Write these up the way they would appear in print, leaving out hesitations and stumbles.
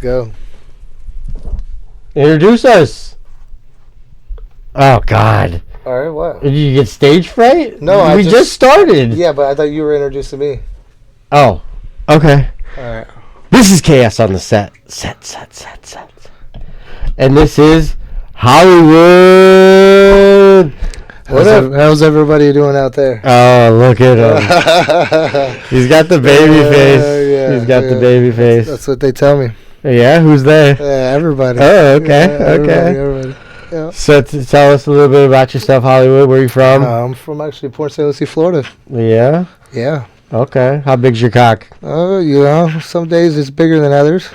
go. Introduce us. Oh, God. All right, what? Did you get stage fright? No, we just started. Yeah, but I thought you were introducing me. Oh, okay. All right. This is Chaos on the set. Set. And this is Hollywood. How's everybody doing out there? Oh, look at him. He's got the baby face. He's got the baby face. That's what they tell me. Yeah, who's they? Everybody. Oh, okay. Everybody. Yeah. So tell us a little bit about yourself, Hollywood. Where are you from? I'm from actually Port St. Lucie, Florida. Yeah? Yeah. Okay. How big's your cock? Oh, some days it's bigger than others.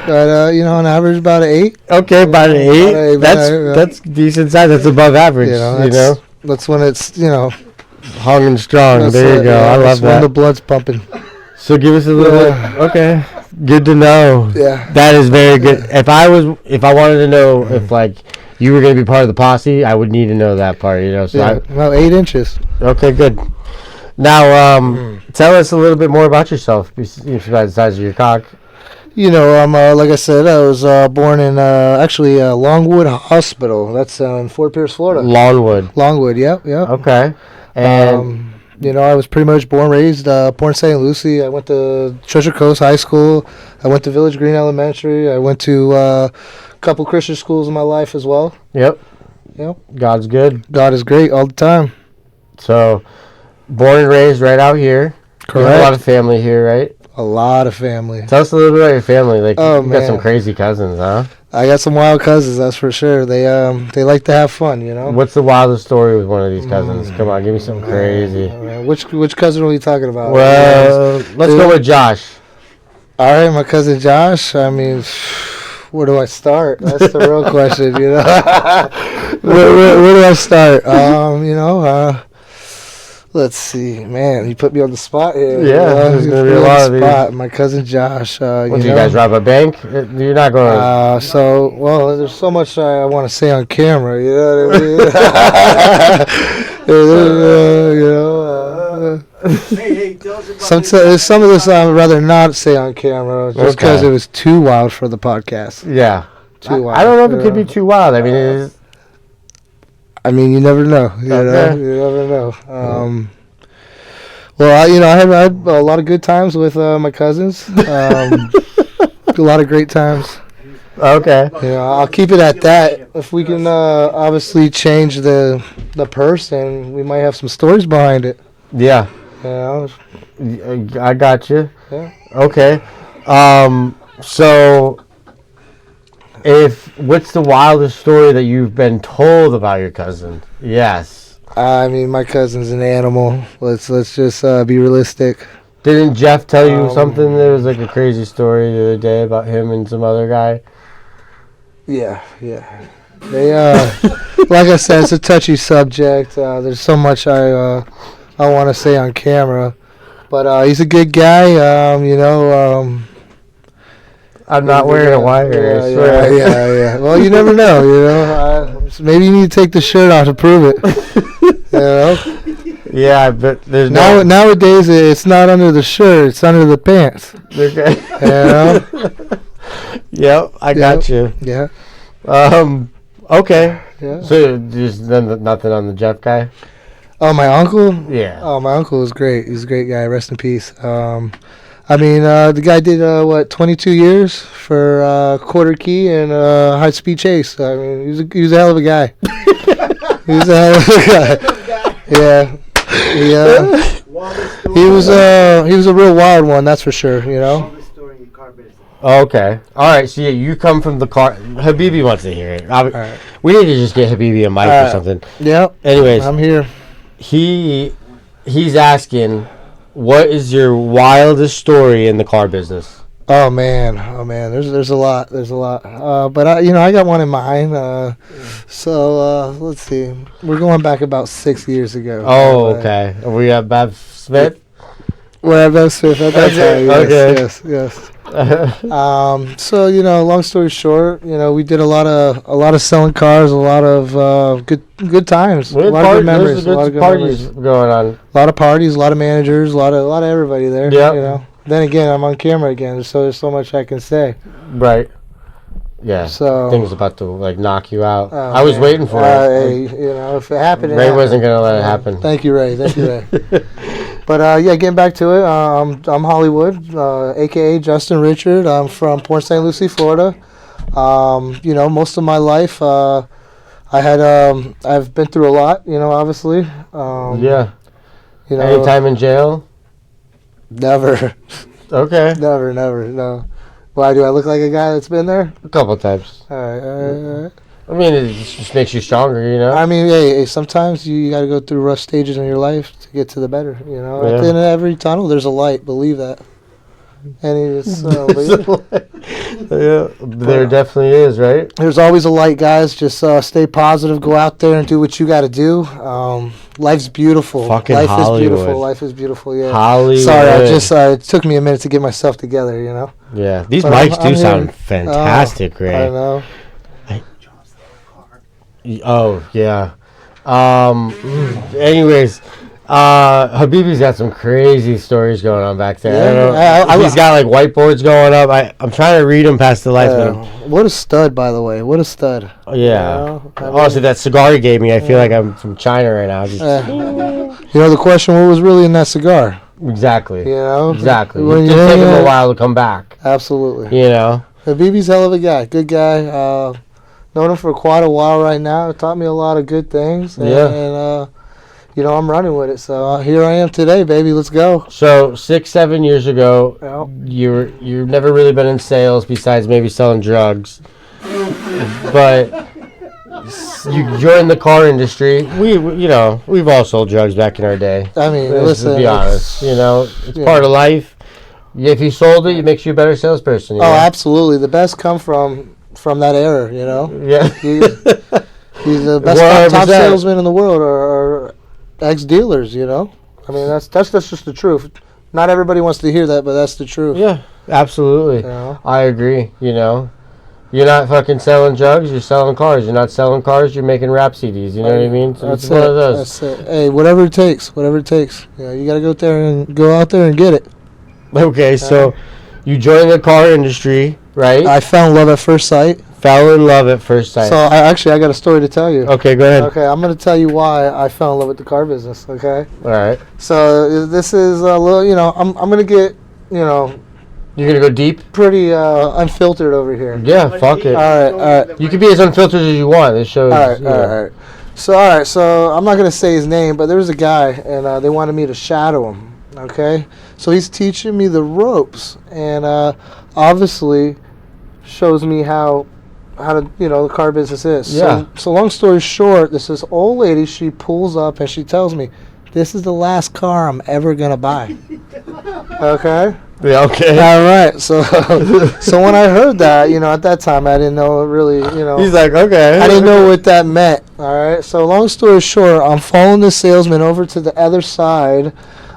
But, on average, about an 8. Okay, about an 8. That's decent size. That's above average, That's when it's, hung and strong. There you go. I love that. When the blood's pumping. So give us a little bit. Okay. Good to know. Yeah. That is very good. If I wanted to know if, you were going to be part of the posse, I would need to know that part, So 8 inches. Okay, good. Now, tell us a little bit more about yourself besides the size of your cock. I'm like I said, I was born in Longwood Hospital. That's in Fort Pierce, Florida. Longwood, yep. Okay. And I was pretty much born, raised, Port St. Lucie. I went to Treasure Coast High School. I went to Village Green Elementary. I went to a couple Christian schools in my life as well. Yep. God's good. God is great all the time. So, born and raised right out here. Correct. You have a lot of family here, right? A lot of family. Tell us a little bit about your family. You man. got some crazy cousins, huh? I got some wild cousins, that's for sure. They like to have fun, What's the wildest story with one of these cousins? Come on, give me something crazy. Which cousin are we talking about? Well, let's go with Josh. All right, my cousin Josh. I mean, where do I start? That's the real question, where do I start? Let's see, man. You put me on the spot here. Yeah, there's gonna be a lot of these. My cousin Josh. Did you guys rob a bank? You're not going. There's so much I want to say on camera. You know what I mean? Some of this I'd rather not say on camera, just because it was too wild for the podcast. Yeah, too wild. I don't know if it could be too wild. I mean, you never know. You never know. I had a lot of good times with my cousins. A lot of great times. Okay. I'll keep it at that. If we can obviously change the person, we might have some stories behind it. Yeah. I got you. Yeah. Okay. So, what's the wildest story that you've been told about your cousin? Yes. I mean, my cousin's an animal. Let's just be realistic. Didn't Jeff tell you something? There was a crazy story the other day about him and some other guy. Yeah. They like I said, it's a touchy subject. There's so much I want to say on camera, but he's a good guy. I'm not wearing a wire. I swear. Yeah. Well, you never know. Maybe you need to take the shirt off to prove it. Yeah, but there's nowadays it's not under the shirt; it's under the pants. Okay. Yep, I got you. Yeah. Okay. Yeah. So just nothing on the Jeff guy. Oh, my uncle? Yeah. Oh, my uncle was great. He's a great guy. Rest in peace. The guy did 22 years for quarter key and high speed chase. I mean, he was a hell of a guy. He was a hell of a guy. Yeah. He was a real wild one, that's for sure. Okay. All right. So you come from the car. Habibi wants to hear it. Right. We need to just get Habibi a mic or something. Yeah. Anyways, I'm here. He's asking, what is your wildest story in the car business? Oh man. There's a lot. But I got one in mind. Let's see. We're going back about 6 years ago. Oh, okay. Are we at Bev Smith? We're at Bev Smith. That's okay. Yes. Long story short, we did a lot of selling cars, a lot of good times, a lot of good memories, a lot of good parties going on. A lot of parties, a lot of managers, a lot of everybody there. Yeah. then again, I'm on camera again, so there's so much I can say. Right. Yeah. So Things about to like knock you out. oh, I was man. waiting for it. Hey, if it happened, it Ray happened. wasn't gonna let it happen. Thank you, Ray. Thank you, Ray. But yeah, getting back to it, I'm Hollywood, aka Justin Richard. I'm from Port St. Lucie, Florida. Most of my life, I've been through a lot. Obviously. Yeah. Any time in jail? Never. Okay. Never. No. Why do I look like a guy that's been there? A couple times. All right. I mean, it just makes you stronger, I mean, hey, sometimes you got to go through rough stages in your life to get to the better. At the end of every tunnel, there's a light. Believe that. And there definitely is, right? There's always a light, guys. Just stay positive. Go out there and do what you got to do. Life's beautiful. Fucking Life Hollywood. is beautiful. Life is beautiful. Yeah. Hollywood. Sorry, it took me a minute to get myself together. Yeah, these But mics I'm do sound here. fantastic, Ray. I know. Oh yeah. Anyways, Habibi's got some crazy stories going on back there. Yeah, He's got like whiteboards going up. I'm trying to read them past the lights. What a stud, by the way. What a stud. Yeah. Honestly, that cigar he gave me, I feel like I'm from China right now. The question: what was really in that cigar? Exactly. Exactly. When It did take him a while to come back. Absolutely. Habibi's hell of a guy. Good guy. Known him for quite a while right now. It taught me a lot of good things. And I'm running with it. So here I am today, baby. Let's go. So 6-7 years ago, you've never really been in sales besides maybe selling drugs, but you joined the car industry. We've all sold drugs back in our day. I mean, let's be honest. It's part of life. If you sold it, it makes you a better salesperson. Absolutely. The best come from that era. Yeah. He's the best top salesman in the world, or ex-dealers. I mean, that's just the truth. Not everybody wants to hear that, but that's the truth. Yeah, absolutely. I agree. You're not fucking selling drugs. You're selling cars. You're not selling cars. You're making rap CDs. You know what I mean? So That's it's one of those. That's it. Hey, whatever it takes. You got to go out there and get it. Okay, so you joined the car industry, right? I fell in love at first sight. Fell in love at first sight. So I got a story to tell you. Okay, go ahead. Okay, I'm going to tell you why I fell in love with the car business. Okay. All right. So this is a little. I'm going to get. You're gonna go deep. Pretty unfiltered over here. Yeah, fuck it. All right. You can be as unfiltered as you want. This show is. All right. So I'm not gonna say his name, but there was a guy, and they wanted me to shadow him. Okay. So he's teaching me the ropes, and obviously shows me how to the car business is. Yeah. So long story short, this old lady, she pulls up and she tells me, "This is the last car I'm ever gonna buy." Okay. Yeah, okay. All right. So when I heard that, at that time, I didn't know really, He's like, okay. I didn't know what that meant. All right. So long story short, I'm following the salesman over to the other side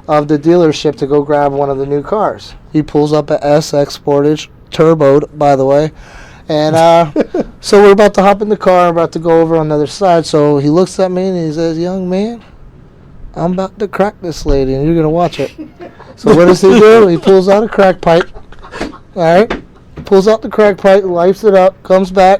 of the dealership to go grab one of the new cars. He pulls up a SX Sportage, turboed, by the way. And so we're about to hop in the car, about to go over on the other side. So he looks at me and he says, "Young man, I'm about to crack this lady, and you're going to watch it." So what does he do? He pulls out a crack pipe. All right. Pulls out the crack pipe, lights it up, comes back.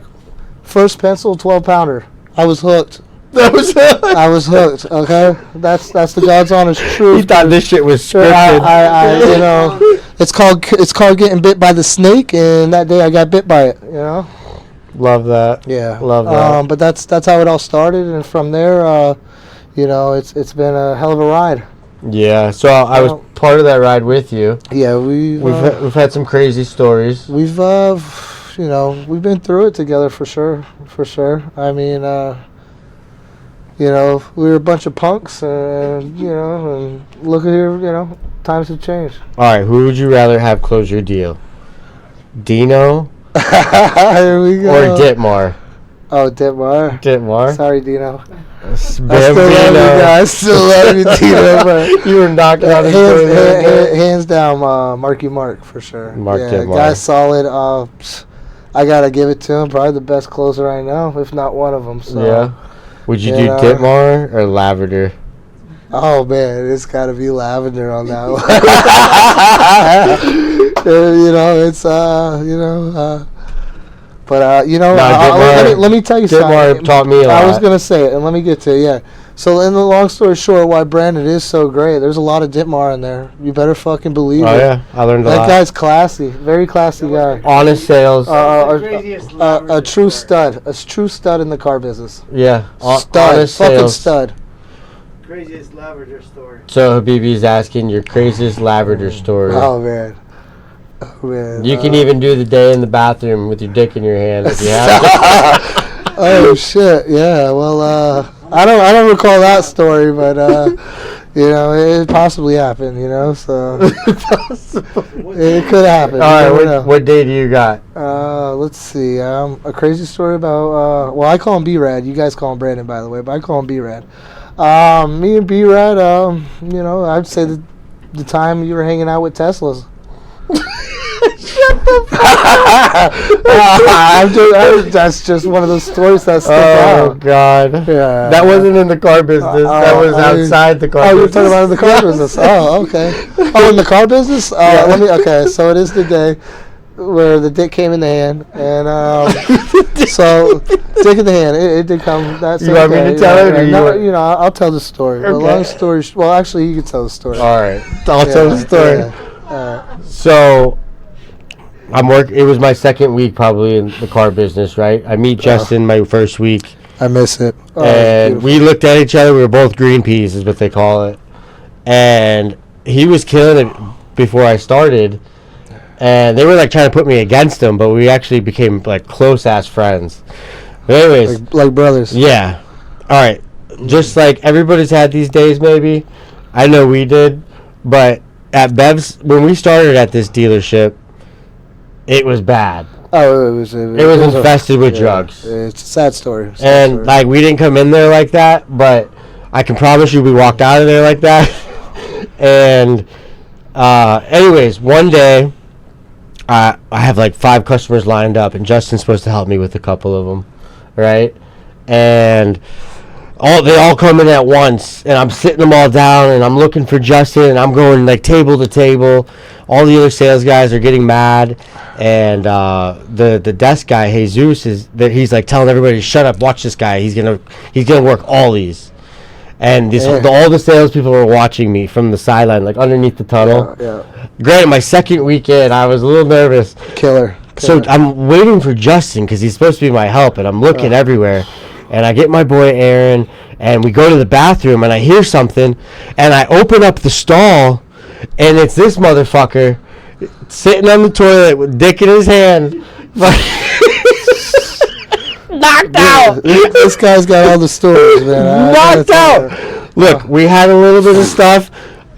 First pencil, 12-pounder. I was hooked. I was hooked, okay? That's the God's honest truth. He thought this shit was scripted. It's called getting bit by the snake, and that day I got bit by it, Love that. Yeah. Love that. But that's how it all started, and from there, it's been a hell of a ride. Yeah, so I was part of that ride with you. Yeah, we've had some crazy stories. We've we've been through it together for sure. I mean, we were a bunch of punks, and and look at here, times have changed. All right, who would you rather have close your deal, Dino? Here we go. Or Ditmar? Oh, Ditmar. Ditmar. Sorry, Dino. I still love you, guys. Still love you, Dino. But you were knocking out his hands down, Marky Mark for sure. Ditmar. Guy's solid. I gotta give it to him. Probably the best closer I know, if not one of them. So. Yeah. Would you do Ditmar or Lavender? Oh man, it's got to be lavender on that one. It's but let me tell you something. Taught me a lot. I was gonna say it, and let me get to it. Yeah. So, in the long story short, why Brandon is so great, there's a lot of Ditmar in there. You better fucking believe it. Oh yeah, I learned a lot. That guy's classy, very classy guy. Honest sales. A true stud, in the car business. Yeah, Stud, honest fucking sales. stud. Craziest Labrador story. So Habibi's asking your craziest Labrador story. Oh man. Oh man. You can even do the day in the bathroom with your dick in your hand if you have to. Oh shit! Yeah. Well, I don't recall that story, but it possibly happened. So it could happen. All right. What day do you got? Let's see. A crazy story about. Well, I call him B-Rad. You guys call him Brandon, by the way, but I call him B-Rad. Me and B-Rad. I'd say the time you were hanging out with Teslas. That's just one of those stories that stick out. Oh God! Yeah, that wasn't in the car business. That was outside the car. Oh, business. you're talking about in the car business. Oh, okay. Oh, in the car business. Okay, so it is the day where the dick came in the hand, and so dick in the hand. It did come. That's you want me to tell it, or no? I'll tell the story. Okay. But long story. Well, actually, you can tell the story. All right, I'll tell the story. Yeah. So. It was my second week probably in the car business, right? I meet Justin my first week. I miss it. And we looked at each other. We were both green peas, is what they call it. And he was killing it before I started. And they were like trying to put me against him, but we actually became like close ass friends. But anyways, like brothers. Yeah. All right. Just like everybody's had these days, maybe. I know we did, but at Bev's when we started at this dealership. It was bad. Oh, it was infested with drugs. It's a sad story. Like we didn't come in there like that, but I can promise you we walked out of there like that. And anyways, one day I have like 5 customers lined up, and Justin's supposed to help me with a couple of them, right? And they all come in at once, and I'm sitting them all down, and I'm looking for Justin, and I'm going like table to table. All the other sales guys are getting mad, and the desk guy Jesus he's like telling everybody to shut up, watch this guy. He's gonna work all these, and all the salespeople were watching me from the sideline, like underneath the tunnel. Yeah. Granted, my second weekend, I was a little nervous. Killer. So I'm waiting for Justin because he's supposed to be my help, and I'm looking everywhere. And I get my boy Aaron, and we go to the bathroom, and I hear something, and I open up the stall, and it's this motherfucker sitting on the toilet with dick in his hand. Knocked out. This guy's got all the stories, man. Knocked out. Look, we had a little bit of stuff.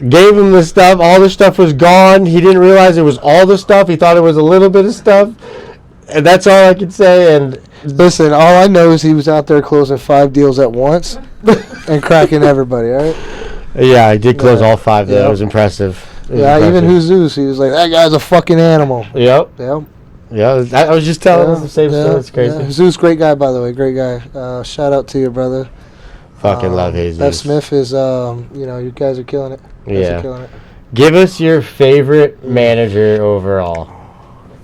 Gave him the stuff. All the stuff was gone. He didn't realize it was all the stuff. He thought it was a little bit of stuff. And that's all I can say. And listen, all I know is he was out there closing 5 deals at once and cracking everybody, all right? Yeah, I did close all 5 there. It was impressive. Even Jesus, he was like, that guy's a fucking animal. Yep. Yep. Yeah, I was just telling us the same story. It's crazy. Yeah. Jesus, great guy, by the way. Great guy. Shout out to your brother. Fucking love Jesus. Bev Smith is, you guys are killing it. Give us your favorite manager overall.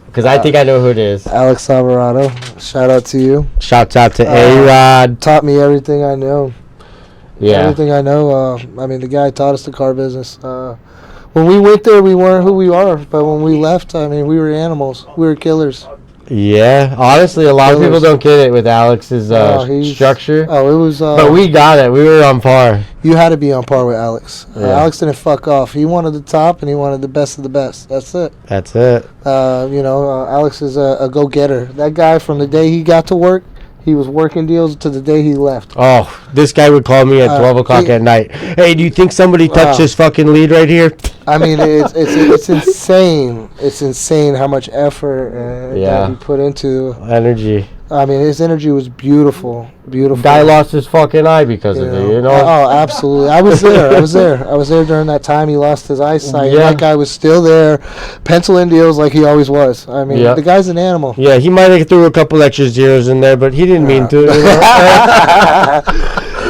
Because I think I know who it is. Alex Alvarado. Shout out to you. Shouts out to A-Rod. Taught me everything I know. Yeah. Everything I know. The guy taught us the car business. When we went there, we weren't who we are. But when we left, we were animals. We were killers. Yeah. Honestly, a lot of people don't get it with Alex's structure. Oh, it was... but we got it. We were on par. You had to be on par with Alex. Yeah. Alex didn't fuck off. He wanted the top, and he wanted the best of the best. That's it. That's it. Alex is a go-getter. That guy, from the day he got to work, he was working deals to the day he left. Oh, this guy would call me at 12 o'clock at night. Hey, do you think somebody touched this fucking lead right here? It's insane. It's insane how much effort that he put into energy. His energy was beautiful. Beautiful. Guy lost his fucking eye because of it, Oh, absolutely. I was there. I was there during that time he lost his eyesight. Yeah. That guy was still there, penciling deals like he always was. The guy's an animal. Yeah, he might have threw a couple extra zeros in there, but he didn't mean to.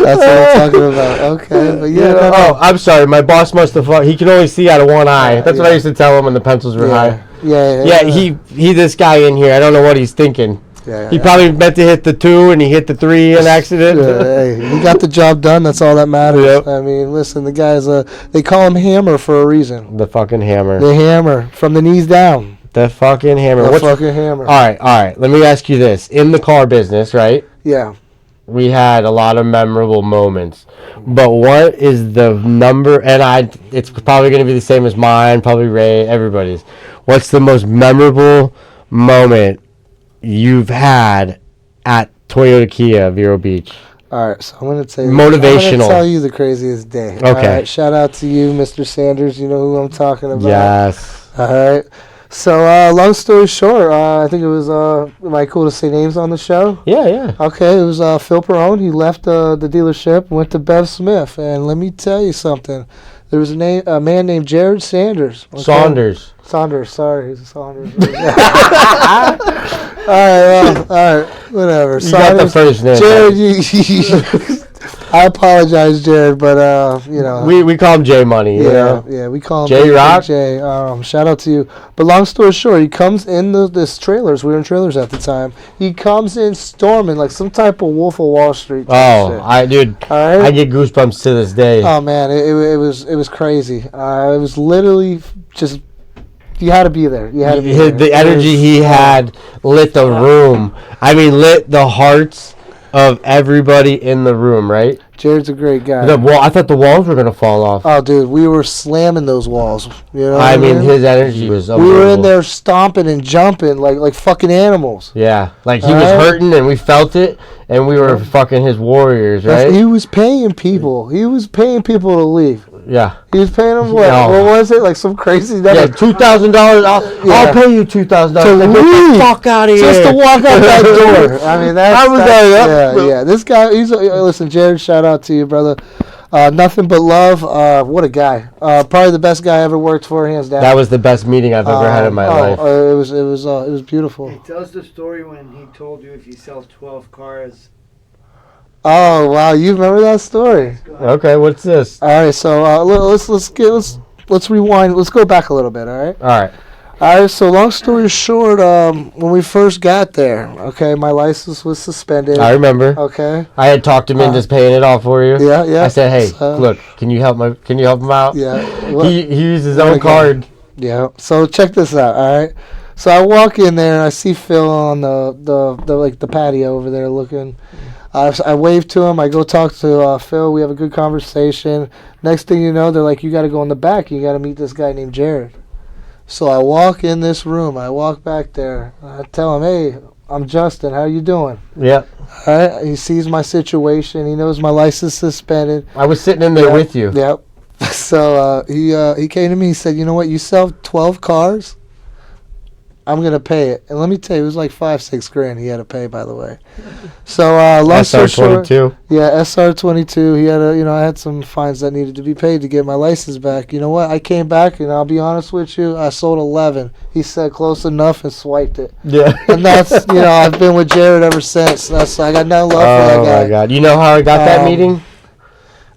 That's what I'm talking about. Okay, but yeah. No. Oh, I'm sorry. My boss must have. He can only see out of one eye. That's what I used to tell him when the pencils were high. Yeah. He. This guy in here. I don't know what he's thinking. He probably meant to hit the 2 and he hit the 3 in accident. Hey, he got the job done. That's all that matters. Yep. I mean, listen, the guy's they call him Hammer for a reason. The fucking hammer. The Hammer from the knees down. The fucking hammer. The fucking Hammer. All right. Let me ask you this: in the car business, right? Yeah. We had a lot of memorable moments, but what is the number? And it's probably going to be the same as mine, probably Ray, everybody's. What's the most memorable moment you've had at Toyota Kia Vero Beach? All right, so I'm going to tell you. Motivational. I'm going to tell you the craziest day. Okay. All right, shout out to you, Mr. Sanders. You know who I'm talking about. Yes. All right. So, long story short, I think it was, am I cool to say names on the show? Yeah. Okay, it was Phil Perone. He left the dealership, went to Bev Smith, and let me tell you something. There was a man named Jared Sanders. Okay? Saunders, sorry, he's Saunders. all right, whatever. You Saunders, got the first name. Jared, I apologize, Jared, but we call him J Money. Yeah, we call him J Rock. J. Shout out to you. But long story short, he comes in this trailers. We were in trailers at the time. He comes in storming like some type of Wolf of Wall Street. Oh, shit. All right? I get goosebumps to this day. Oh man, it was crazy. It was literally just. You had to be there. The energy he had lit the room. I mean, lit the hearts of everybody in the room, right? Jared's a great guy. I thought the walls were going to fall off. Oh, dude, we were slamming those walls. You know I mean, his energy was we were in there stomping and jumping like fucking animals. Yeah, like he was hurting and we felt it, and we were fucking his warriors, right? He was paying people. He was paying people to leave. Yeah. He was paying them what? No. What was it? Like some crazy number? Yeah, $2,000. I'll pay you $2,000 to leave. Get the fuck out of here. Just to walk out that door. I mean, yeah. This guy. Listen, Jared. Shout out to you, brother. Nothing but love. What a guy. Probably the best guy I ever worked for, hands down. That was the best meeting I've ever had in my life. It was beautiful. He tells the story when he told you if you sell 12 cars. Oh wow, you remember that story? Okay, what's this? All right, so let's rewind. Let's go back a little bit. All right. So long story short, when we first got there, okay, my license was suspended. I remember. Okay. I had talked him into paying it off for you. Yeah. I said, hey, look, can you help him out? Yeah. He used his own card. Yeah. So check this out. All right. So I walk in there and I see Phil on the patio over there looking. I wave to him. I go talk to Phil. We have a good conversation. Next thing you know, they're like, you got to go in the back. You got to meet this guy named Jared. So I walk in this room. I walk back there. I tell him, hey, I'm Justin. How you doing? Yeah. All right. He sees my situation. He knows my license suspended. I was sitting in there with you. Yep. So he came to me. He said, you know what? You sell 12 cars. I'm going to pay it. And let me tell you, it was like $5-6 grand he had to pay, by the way. So, long story short. SR22? Yeah, SR22. He had I had some fines that needed to be paid to get my license back. You know what? I came back, and I'll be honest with you, I sold 11. He said close enough and swiped it. Yeah. And that's, I've been with Jared ever since. I got no love for that guy. Oh, my God. You know how I got that meeting?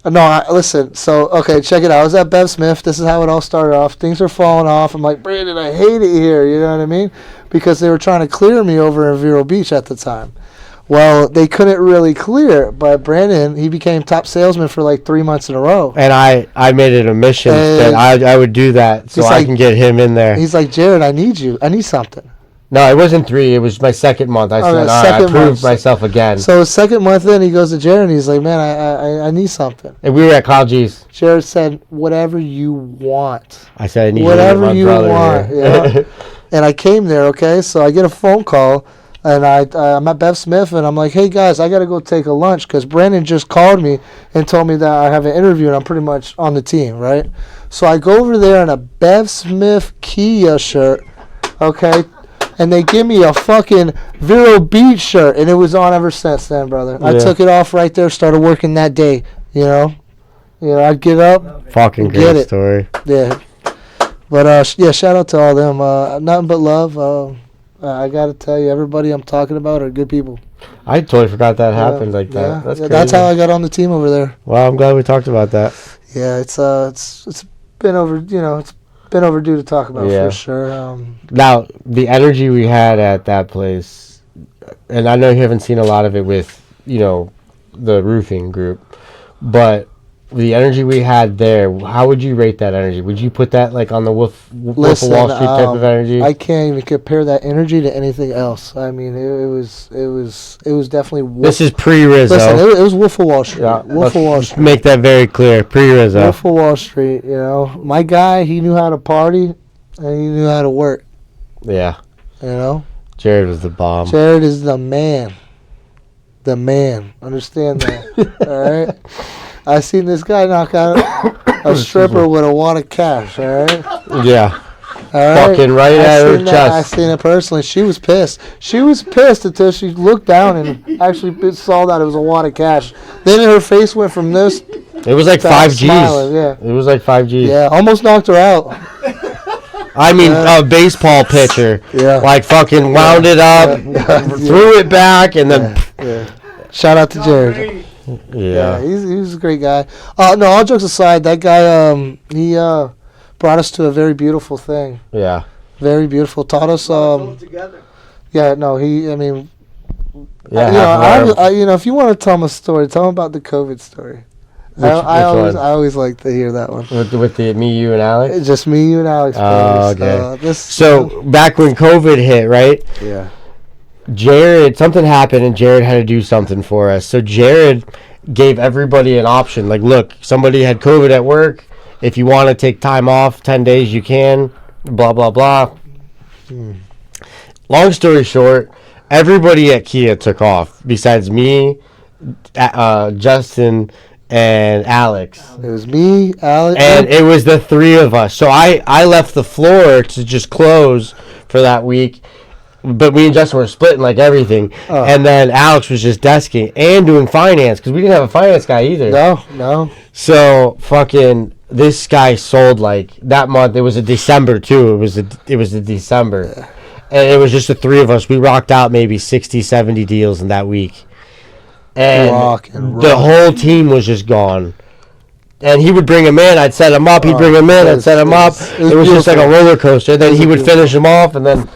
No, listen. So, okay, check it out. I was at Bev Smith. This is how it all started off. Things are falling off. I'm like, Brandon, I hate it here. You know what I mean? Because they were trying to clear me over in Vero Beach at the time. Well, they couldn't really clear it, but Brandon, he became top salesman for like 3 months in a row. And I made it a mission that I would do that so I can get him in there. He's like, Jared, I need you. I need something. No, it wasn't 3. It was my second month. I said, I proved myself again. So second month in, he goes to Jared, and he's like, man, I need something. And we were at Kyle G's. Jared said, whatever you want. I said, I need whatever you want. Yeah. And I came there, okay? So I get a phone call, and I'm at Bev Smith, and I'm like, hey, guys, I got to go take a lunch because Brandon just called me and told me that I have an interview, and I'm pretty much on the team, right? So I go over there in a Bev Smith Kia shirt, okay? And they give me a fucking Vero Beach shirt, and it was on ever since then, brother. Yeah. I took it off right there, started working that day, I'd get up. Fucking great story. Yeah. But, shout out to all them. Nothing but love. I got to tell you, everybody I'm talking about are good people. I totally forgot that happened like that. Yeah, That's yeah, crazy. that's how I got on the team over there. Well, I'm glad we talked about that. Yeah, it's been over. It's been overdue to talk about Yeah. for sure. Now, the energy we had at that place, and I know you haven't seen a lot of it with, the roofing group, but the energy we had there, how would you rate that energy? Would you put that like on the Wolf of Wall Street type of energy? I can't even compare that energy to anything else. I mean, it was definitely. This is pre-Rizzo. Listen, it was Wolf of Wall Street. Yeah, Wolf of Wall Street. Make that very clear. Pre-Rizzo. Wolf of Wall Street. My guy, he knew how to party, and he knew how to work. Yeah. Jared was the bomb. Jared is the man. The man. Understand that. All right. I seen this guy knock out a stripper with a wad of cash. All right. Yeah. All right. Fucking right at her chest. I seen it personally. She was pissed. She was pissed until she looked down and actually saw that it was a wad of cash. Then her face went from this. It was like 5 G's. Smiling, yeah. It was like 5 G's. Yeah, almost knocked her out. I mean, a baseball pitcher. Yeah. Like fucking wound it up, threw it back, and then. Yeah. Shout out to Jared. Yeah. He's a great guy. No, all jokes aside, that guy, he brought us to a very beautiful thing. Yeah. Very beautiful. Taught us. Together. Yeah. No. He. I mean. Yeah. If you want to tell him a story, tell him about the COVID story. I always like to hear that one. With the me, you, and Alex. It's just me, you, and Alex. Oh, Please. okay. So back when COVID hit, right? Yeah. Something happened, and Jared had to do something for us. So Jared gave everybody an option. Like, look, somebody had COVID at work. If you want to take time off, 10 days, you can. Blah, blah, blah. Long story short, everybody at Kia took off besides me, Justin, and Alex. It was me, Alex. And it was the three of us. So I left the floor to just close for that week. But me and Justin were splitting like everything. Oh. And then Alex was just desking and doing finance because we didn't have a finance guy either. No. So fucking this guy sold like that month. It was a December too. It was a December. Yeah. And it was just the three of us. We rocked out maybe 60, 70 deals in that week. And the whole team was just gone. And he would bring him in. I'd set him up. He'd bring him in. I'd set him up. It was just like a roller coaster. Then he would finish him off, and then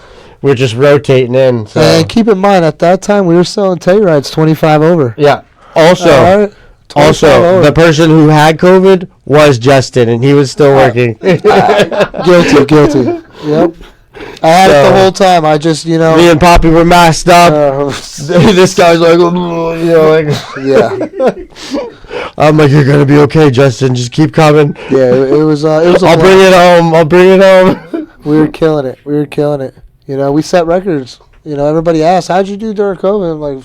we're just rotating in. So. And keep in mind, at that time, we were selling Tellurides 25 over. Yeah. Also, the person who had COVID was Justin, and he was still working. Guilty. Yep. I had it the whole time. I just, Me and Poppy were masked up. This guy's like, yeah. I'm like, you're gonna be okay, Justin. Just keep coming. Yeah, it was. I'll bring it home. We were killing it. We set records. Everybody asked, how'd you do during COVID? I'm like,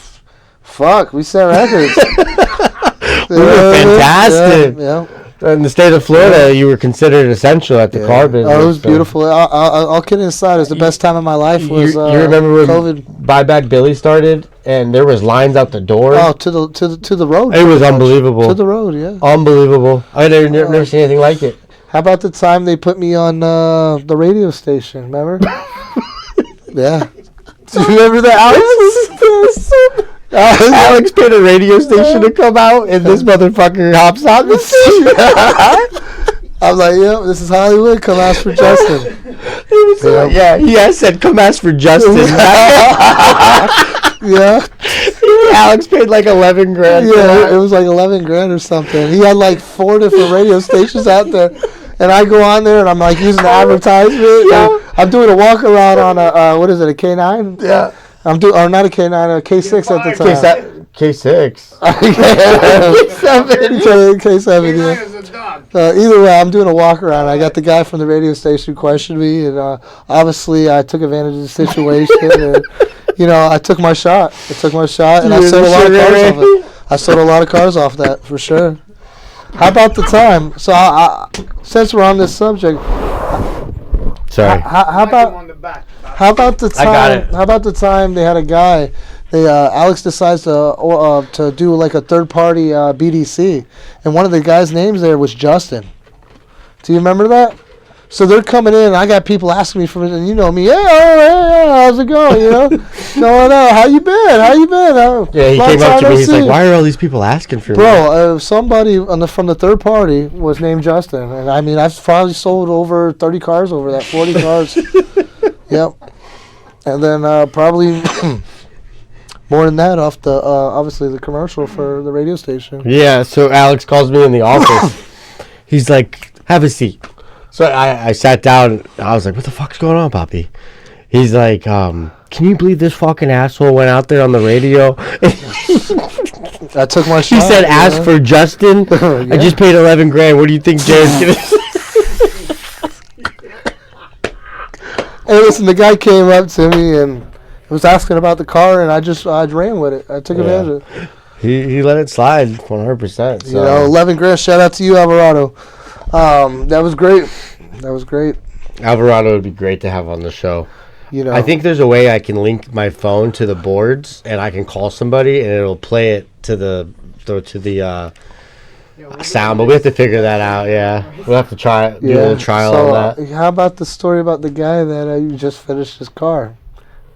fuck, we set records. We were fantastic. Yeah. In the state of Florida, you were considered essential at the car business. Oh, it was beautiful. I'll kid inside. It was the best time of my life. You remember when COVID Buyback Billy started, and there was lines out the door? Oh, to the road. It was unbelievable. To the road, yeah. Unbelievable. I never seen anything like it. How about the time they put me on the radio station? Remember? Yeah. Do you remember that, Alex? Alex paid a radio station to come out, and this motherfucker hops on the station. I'm like, yeah, this is Hollywood. Come ask for Justin. He said, come ask for Justin. Yeah. Alex paid like $11,000. Yeah, it was like $11,000 or something. He had like 4 different radio stations out there. And I go on there and I'm like using the advertisement. Yeah. I'm doing a walk around on a a K9? Yeah. Not a K9, a K6 at the time. K6. K7, yeah. Either way, I'm doing a walk around. I got the guy from the radio station who questioned me, and obviously I took advantage of the situation. And, I took my shot. And I sold a lot of cars off it. I sold a lot of cars off that, for sure. How about the time? So, since we're on this subject, sorry. How about the time? I got it. How about the time they had a guy? Alex decides to do like a third party BDC, and one of the guys' names there was Justin. Do you remember that? So they're coming in, and I got people asking me for it, and you know me, hey, how's it going? You know, going on, how you been? Yeah, he came up to me. He's like, "Why are all these people asking for me?" Bro, somebody from the third party was named Justin, and I mean, I've probably sold over 30 cars over that, 40 cars. Yep. And then probably more than that off the obviously the commercial for the radio station. Yeah. So Alex calls me in the office. He's like, "Have a seat." So I sat down. I was like, "What the fuck's going on, Poppy?" He's like, "Can you believe this fucking asshole went out there on the radio?" I took my shot. He said, "Ask for Justin." Yeah. I just paid $11,000. What do you think Jay's gonna? Hey, listen, the guy came up to me and was asking about the car, and I ran with it. I took advantage of it. He let it slide 100%. So. You know, $11,000. Shout out to you, Alvarado. That was great. Alvarado would be great to have on the show. You know, I think there's a way I can link my phone to the boards, and I can call somebody, and it'll play it to the sound. But we have to figure that out. Yeah, we'll have to do a little trial on that. How about the story about the guy that you just finished his car?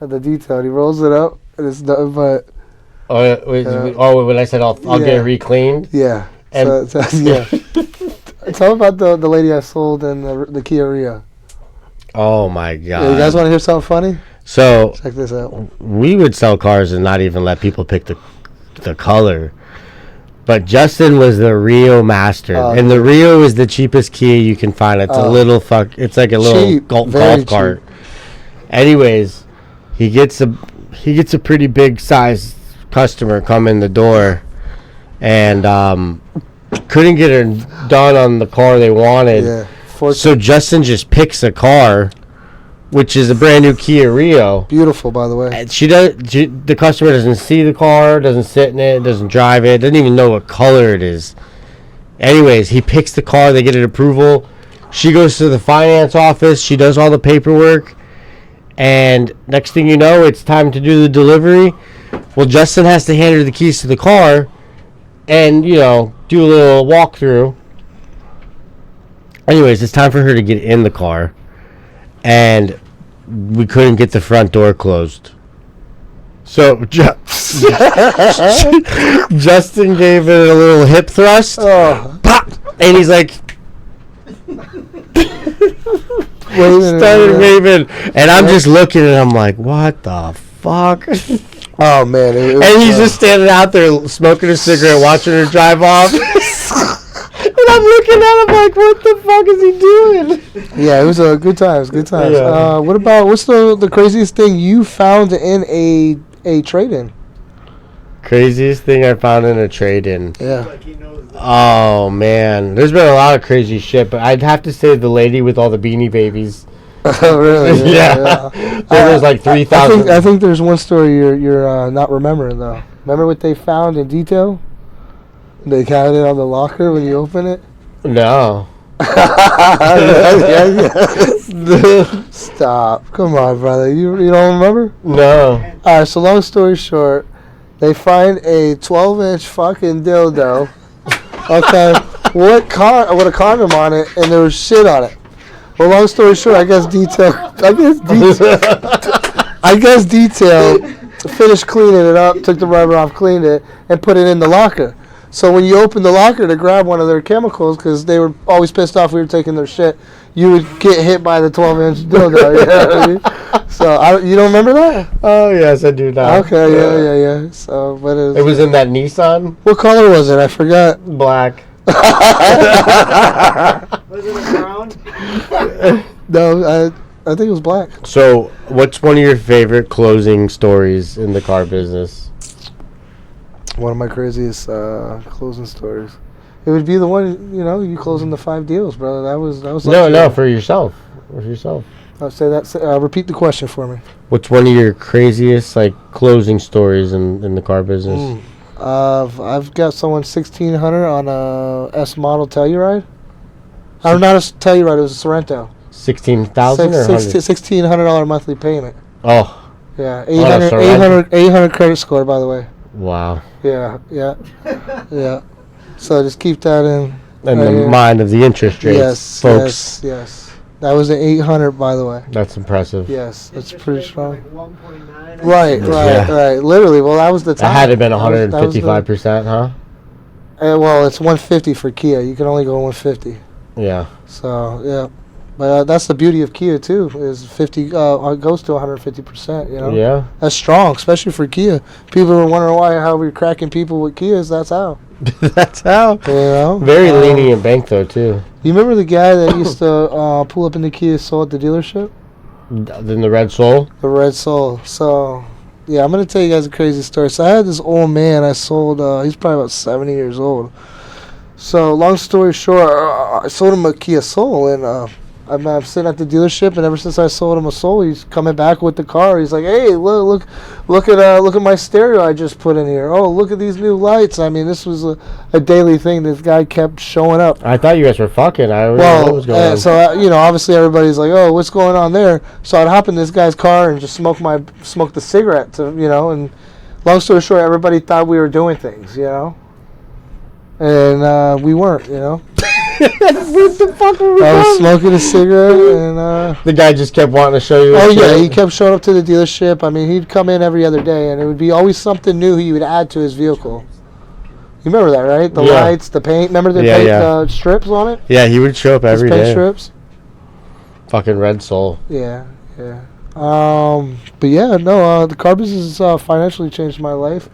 The detail. He rolls it up, and it's done, but. When I said I'll get it re-cleaned. Yeah. And Yeah. Tell me about the lady I sold in the Kia Rio. Oh my god! Yeah, you guys want to hear something funny? So check this out. We would sell cars and not even let people pick the color. But Justin was the Rio master, and the Rio is the cheapest Kia you can find. It's a little It's like a little golf cart. Anyways, he gets a pretty big size customer come in the door, and couldn't get her done on the car they wanted. Yeah. So Justin just picks a car, which is a brand new Kia Rio. Beautiful, by the way. And the customer doesn't see the car, doesn't sit in it, doesn't drive it, doesn't even know what color it is. Anyways, he picks the car, they get an approval. She goes to the finance office, she does all the paperwork, and next thing you know, it's time to do the delivery. Well, Justin has to hand her the keys to the car and, do a little walkthrough. Anyways, it's time for her to get in the car, and we couldn't get the front door closed. So Justin gave it a little hip thrust, pop, and he's like, started waving, and I'm just looking, and I'm like, what the fuck? Oh man! And he's just standing out there smoking a cigarette, watching her drive off. And I'm looking at him like, what the fuck is he doing? Yeah, it was good times. Yeah. What's the craziest thing you found in a trade-in? Craziest thing I found in a trade-in? Yeah. Oh, man. There's been a lot of crazy shit, but I'd have to say the lady with all the Beanie Babies. Oh, really? Yeah. There was like 3,000. I think there's one story you're not remembering, though. Remember what they found in detail? They counted it on the locker when you open it? No. Stop. Come on, brother. You don't remember? No. All right, so long story short, they find a 12-inch fucking dildo, okay, with a condom on it, and there was shit on it. Well, long story short, I guess detail finished cleaning it up, took the rubber off, cleaned it, and put it in the locker. So when you open the locker to grab one of their chemicals, because they were always pissed off we were taking their shit, you would get hit by the 12-inch dildo. You know what I mean? So you don't remember that? Oh yes, I do now. Okay, yeah. So, but it was in that Nissan. What color was it? I forgot. Black. Was it brown? No, I think it was black. So, what's one of your favorite closing stories in the car business? One of my craziest closing stories. It would be the one, you closing the 5 deals, brother. That was. No, for yourself. I'll say that. Repeat the question for me. What's one of your craziest closing stories in the car business? I've got someone 1,600 on a S model Telluride. Or not a Telluride. It was a Sorrento. 16,000 or $1,600 monthly payment. Oh. Yeah, 800 credit score, by the way. Wow. Yeah. So just keep that in the mind of the interest rates, yes, folks. Yes. That was an 800, by the way. That's impressive. Yes, that's pretty strong. Like 1.9. Right. Literally, well, that was the time. That had to have been That was the- 155%, huh? well, it's 150 for Kia. You can only go 150. Yeah. So, yeah. But that's the beauty of Kia, too, is 50 it goes to 150%, you know? Yeah. That's strong, especially for Kia. People were wondering how we're cracking people with Kias. That's how. That's how. You know? Very lenient bank, though, too. You remember the guy that used to pull up in the Kia Soul at the dealership? Then the Red Soul? The Red Soul. So, yeah, I'm going to tell you guys a crazy story. So, I had this old man I sold. He's probably about 70 years old. So, long story short, I sold him a Kia Soul, and I'm sitting at the dealership, and ever since I sold him a Soul, he's coming back with the car. He's like, "Hey, look at my stereo I just put in here. Oh, look at these new lights." I mean, this was a daily thing. This guy kept showing up. I thought you guys were fucking. I don't know what was going on. So obviously everybody's like, "Oh, what's going on there?" So I'd hop in this guy's car and just smoke the cigarette, and long story short, everybody thought we were doing things, and we weren't, What the fuck were we I was doing? smoking a cigarette, and The guy just kept wanting to show you. oh his yeah, shit. he kept showing up to the dealership. I mean, he'd come in every other day, and it would be always something new he would add to his vehicle. You remember that, right? The Yeah. lights, the paint. Remember the Yeah, paint yeah. strips on it? Yeah, he would show up His every paint day. strips. Fucking Red Soul. Yeah. But yeah, no, the car business financially changed my life,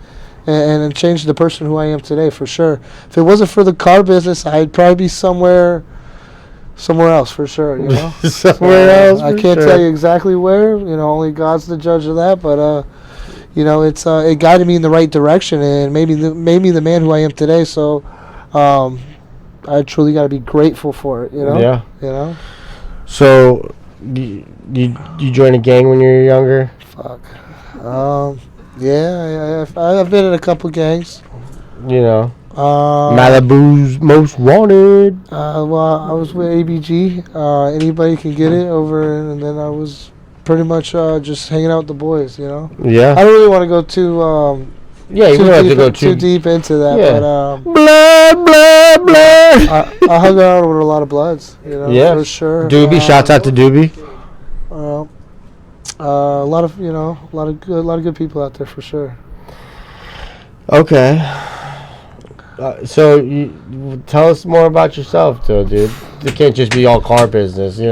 and it changed the person who I am today for sure. If it wasn't for the car business, I'd probably be somewhere else for sure. Somewhere else. I for can't sure. tell you exactly where. Only God's the judge of that. But it guided me in the right direction, and made me the man who I am today. So, I truly got to be grateful for it. Yeah. So, you joined a gang when you were younger? Fuck. Yeah, I've been in a couple gangs. Malibu's Most Wanted. Well, I was with ABG. Anybody can get it over, and then I was pretty much just hanging out with the boys. I Yeah. don't really want to go too Yeah, you too don't have to deep, go too deep into that, Yeah. but Blah, blah, blah. I hung out with a lot of Bloods. Yeah. For sure. Doobie, shouts out to Doobie. A lot of a lot of good people out there for sure. Okay. So, tell us more about yourself, though, dude. It can't just be all car business, I'm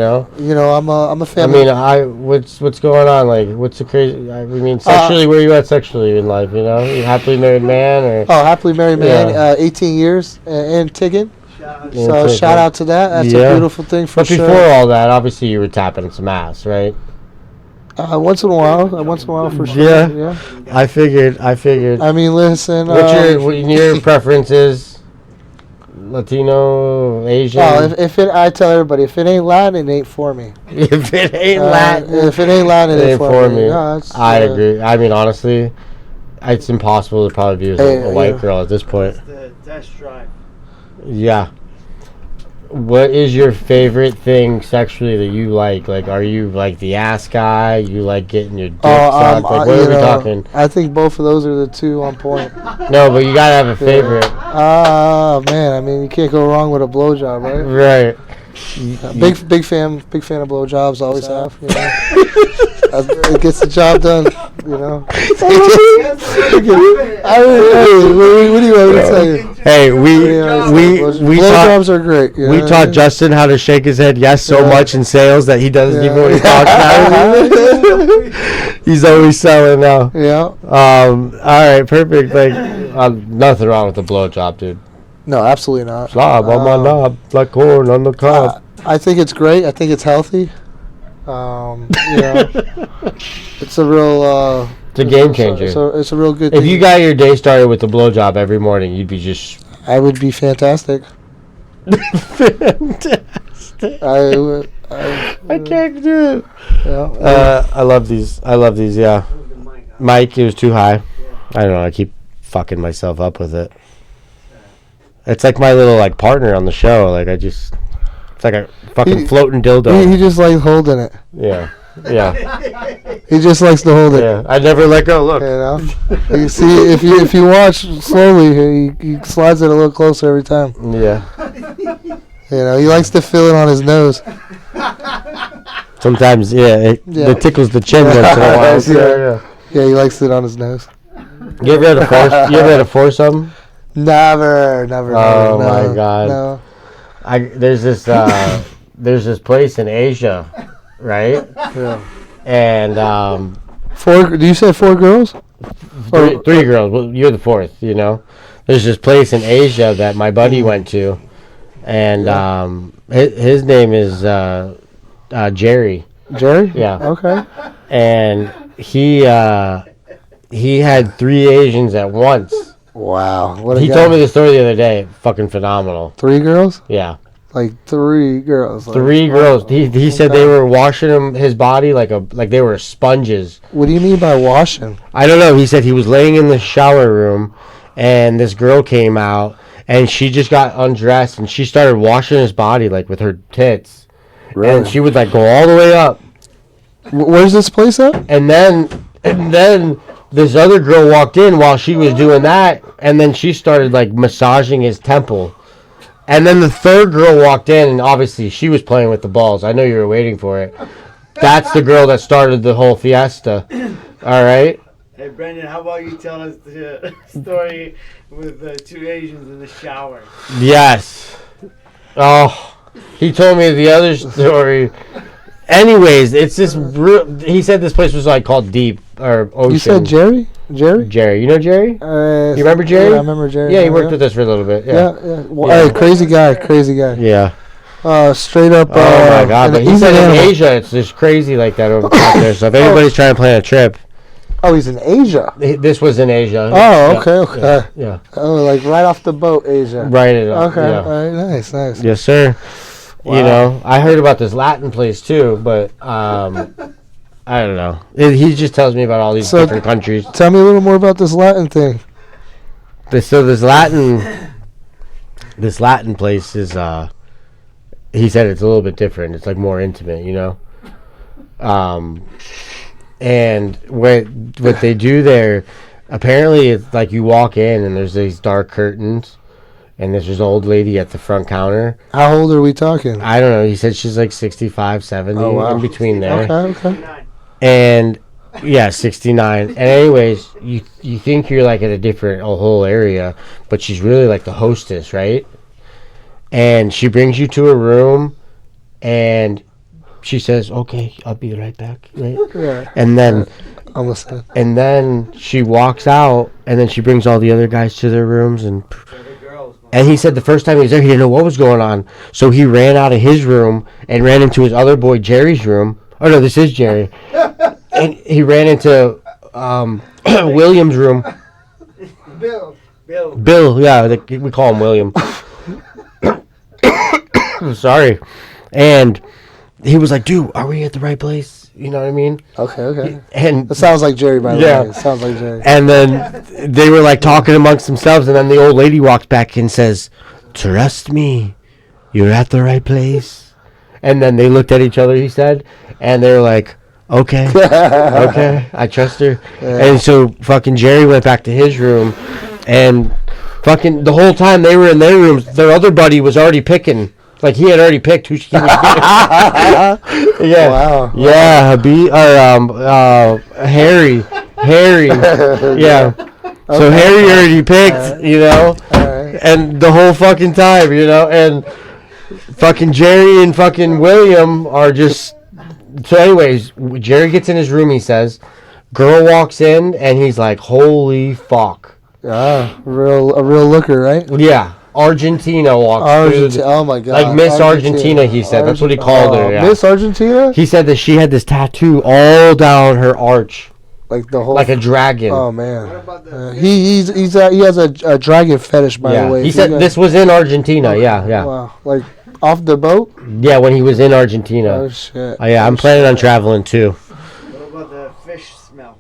a I family. mean, what's going on? Like, what's the crazy? I mean, sexually, where you at sexually in life? You happily married man, or Happily married man, Yeah. 18 years and ticking. Shout out. Yeah, So tick, shout yeah. out to that. That's Yeah. a beautiful thing for But sure. before all that, obviously, you were tapping some ass, right? Once in a while for sure. Yeah. I figured. I mean, listen. What your preferences? Latino, Asian. I tell everybody, if it ain't Latin, it ain't for me. If it ain't Latin, If it ain't Latin, it ain't for me. No, I agree. I mean, honestly, it's impossible to probably be with a white girl at this point. That's the test drive. Yeah. What is your favorite thing sexually that you like? Like, are you like the ass guy? You like getting your dick sucked? Like, what are we talking? I think both of those are the two on point. No, but you gotta have a favorite. Man, I mean, you can't go wrong with a blowjob, right? Right. Big fan of blowjobs. Always have. It gets the job done. What do you want me to tell you? Hey, we blowjobs are great. We taught Justin how to shake his head yes so much in sales that he doesn't even when he talks about. He's always selling now. Yeah. All right, perfect. Like, nothing wrong with the blowjob, dude. No, absolutely not. Slob on my knob, like corn on the cob. I think it's great. I think it's healthy. It's a real. It's a game changer. It's a real good If thing. you got your day started with the blowjob every morning, you'd be just I would be fantastic. fantastic. I can't do it. Yeah. I love these. Yeah. Mike, it was too high. I don't know. I keep fucking myself up with it. It's like my little partner on the show. It's like a fucking floating dildo. He just likes holding it. Yeah. He just likes to hold it. Yeah. I never let go. Look. You see, if you watch slowly, he slides it a little closer every time. Yeah. He likes to feel it on his nose. Sometimes, yeah, it tickles the chin once in a while. Yeah, he likes it on his nose. You ever had a force? You ever had a foursome? Never. Oh no, my God. No. There's this place in Asia, right? Yeah. And Four? Do you say 4 girls? three girls. Well, you're the fourth. You know, there's this place in Asia that my buddy went to, and his name is Jerry. Jerry? Yeah. Okay. And he had 3 Asians at once. Wow. What a He guy. told me the story the other day. Fucking phenomenal. 3 girls? Yeah. Like 3 girls. Like, 3 girls. He said they were washing his body like they were sponges. What do you mean by washing? I don't know. He said he was laying in the shower room, and this girl came out, and she just got undressed, and she started washing his body like with her tits, and she would like go all the way up, Where's this place at? and then this other girl walked in while she was doing that, and then she started like massaging his temple. And then the third girl walked in, and obviously she was playing with the balls. I know you were waiting for it. That's the girl that started the whole fiesta. All right? Hey, Brendan, how about you tell us the story with the 2 Asians in the shower? Yes. Oh, he told me the other story. Anyways, it's this. He said this place was like called Deep or Ocean. You said Jerry? Jerry. You know Jerry? You remember Jerry? Yeah, I remember Jerry. Yeah, he worked with us for a little bit. Yeah. Well, hey, crazy guy. Yeah. Straight up. Oh my God! But he he's said an in animal. Asia, it's just crazy like that over there. So if anybody's trying to plan a trip, Oh, he's in Asia. this was in Asia. Oh, okay. Yeah. Oh, like right off the boat, Asia. Right. It up. Okay. Yeah. All right, nice. Yes, sir. Wow. You know, I heard about this Latin place too, but I don't know. He just tells me about all these different countries. Tell me a little more about this Latin thing. This Latin place is he said it's a little bit different. It's like more intimate, you know. And what they do there, apparently it's like you walk in and there's these dark curtains, and there's this old lady at the front counter. How old are we talking? I don't know. He said she's like 65, 70, in between there. Okay. And yeah, 69. And anyways, you think you're like at a whole area, but she's really like the hostess, right? And she brings you to a room, and she says, "Okay, I'll be right back." Right? Yeah. And then, I'm listening. and then she walks out, and then she brings all the other guys to their rooms, and he said the first time he was there, he didn't know what was going on, so he ran out of his room and ran into his other boy Jerry's room. Oh no, this is Jerry. And he ran into William's room. Bill, yeah, we call him William. Sorry. And he was like, "Dude, are we at the right place?" You know what I mean? Okay. And That sounds like Jerry, by the Yeah. way. It sounds like Jerry. and then they were like talking amongst themselves, and then the old lady walks back and says, "Trust me, you're at the right place." And then they looked at each other, he said, and they were like, "Okay, okay, I trust her." Yeah. And so fucking Jerry went back to his room, and fucking the whole time they were in their rooms, their other buddy was already picking. Like he had already picked who he was getting. Yeah. Wow. Yeah, Habibi or Harry. Yeah. So Harry already picked, you know, Alright. and the whole fucking time, you know, and fucking Jerry and fucking William are just. So, anyways, Jerry gets in his room. He says, girl walks in, and he's like, "Holy fuck!" Ah, a real looker, right? Yeah, Argentina walks through. Oh my God. Like Miss Argentina, he said. That's what he called her. Yeah. Miss Argentina? He said that she had this tattoo all down her arch, Like the whole. like a dragon. Oh man. He has a dragon fetish, by the way. He If said you this was in Argentina. Yeah. Wow. Like off the boat? Yeah, when he was in Argentina. Oh shit. Yeah, I'm planning on traveling too. What about the fish smell?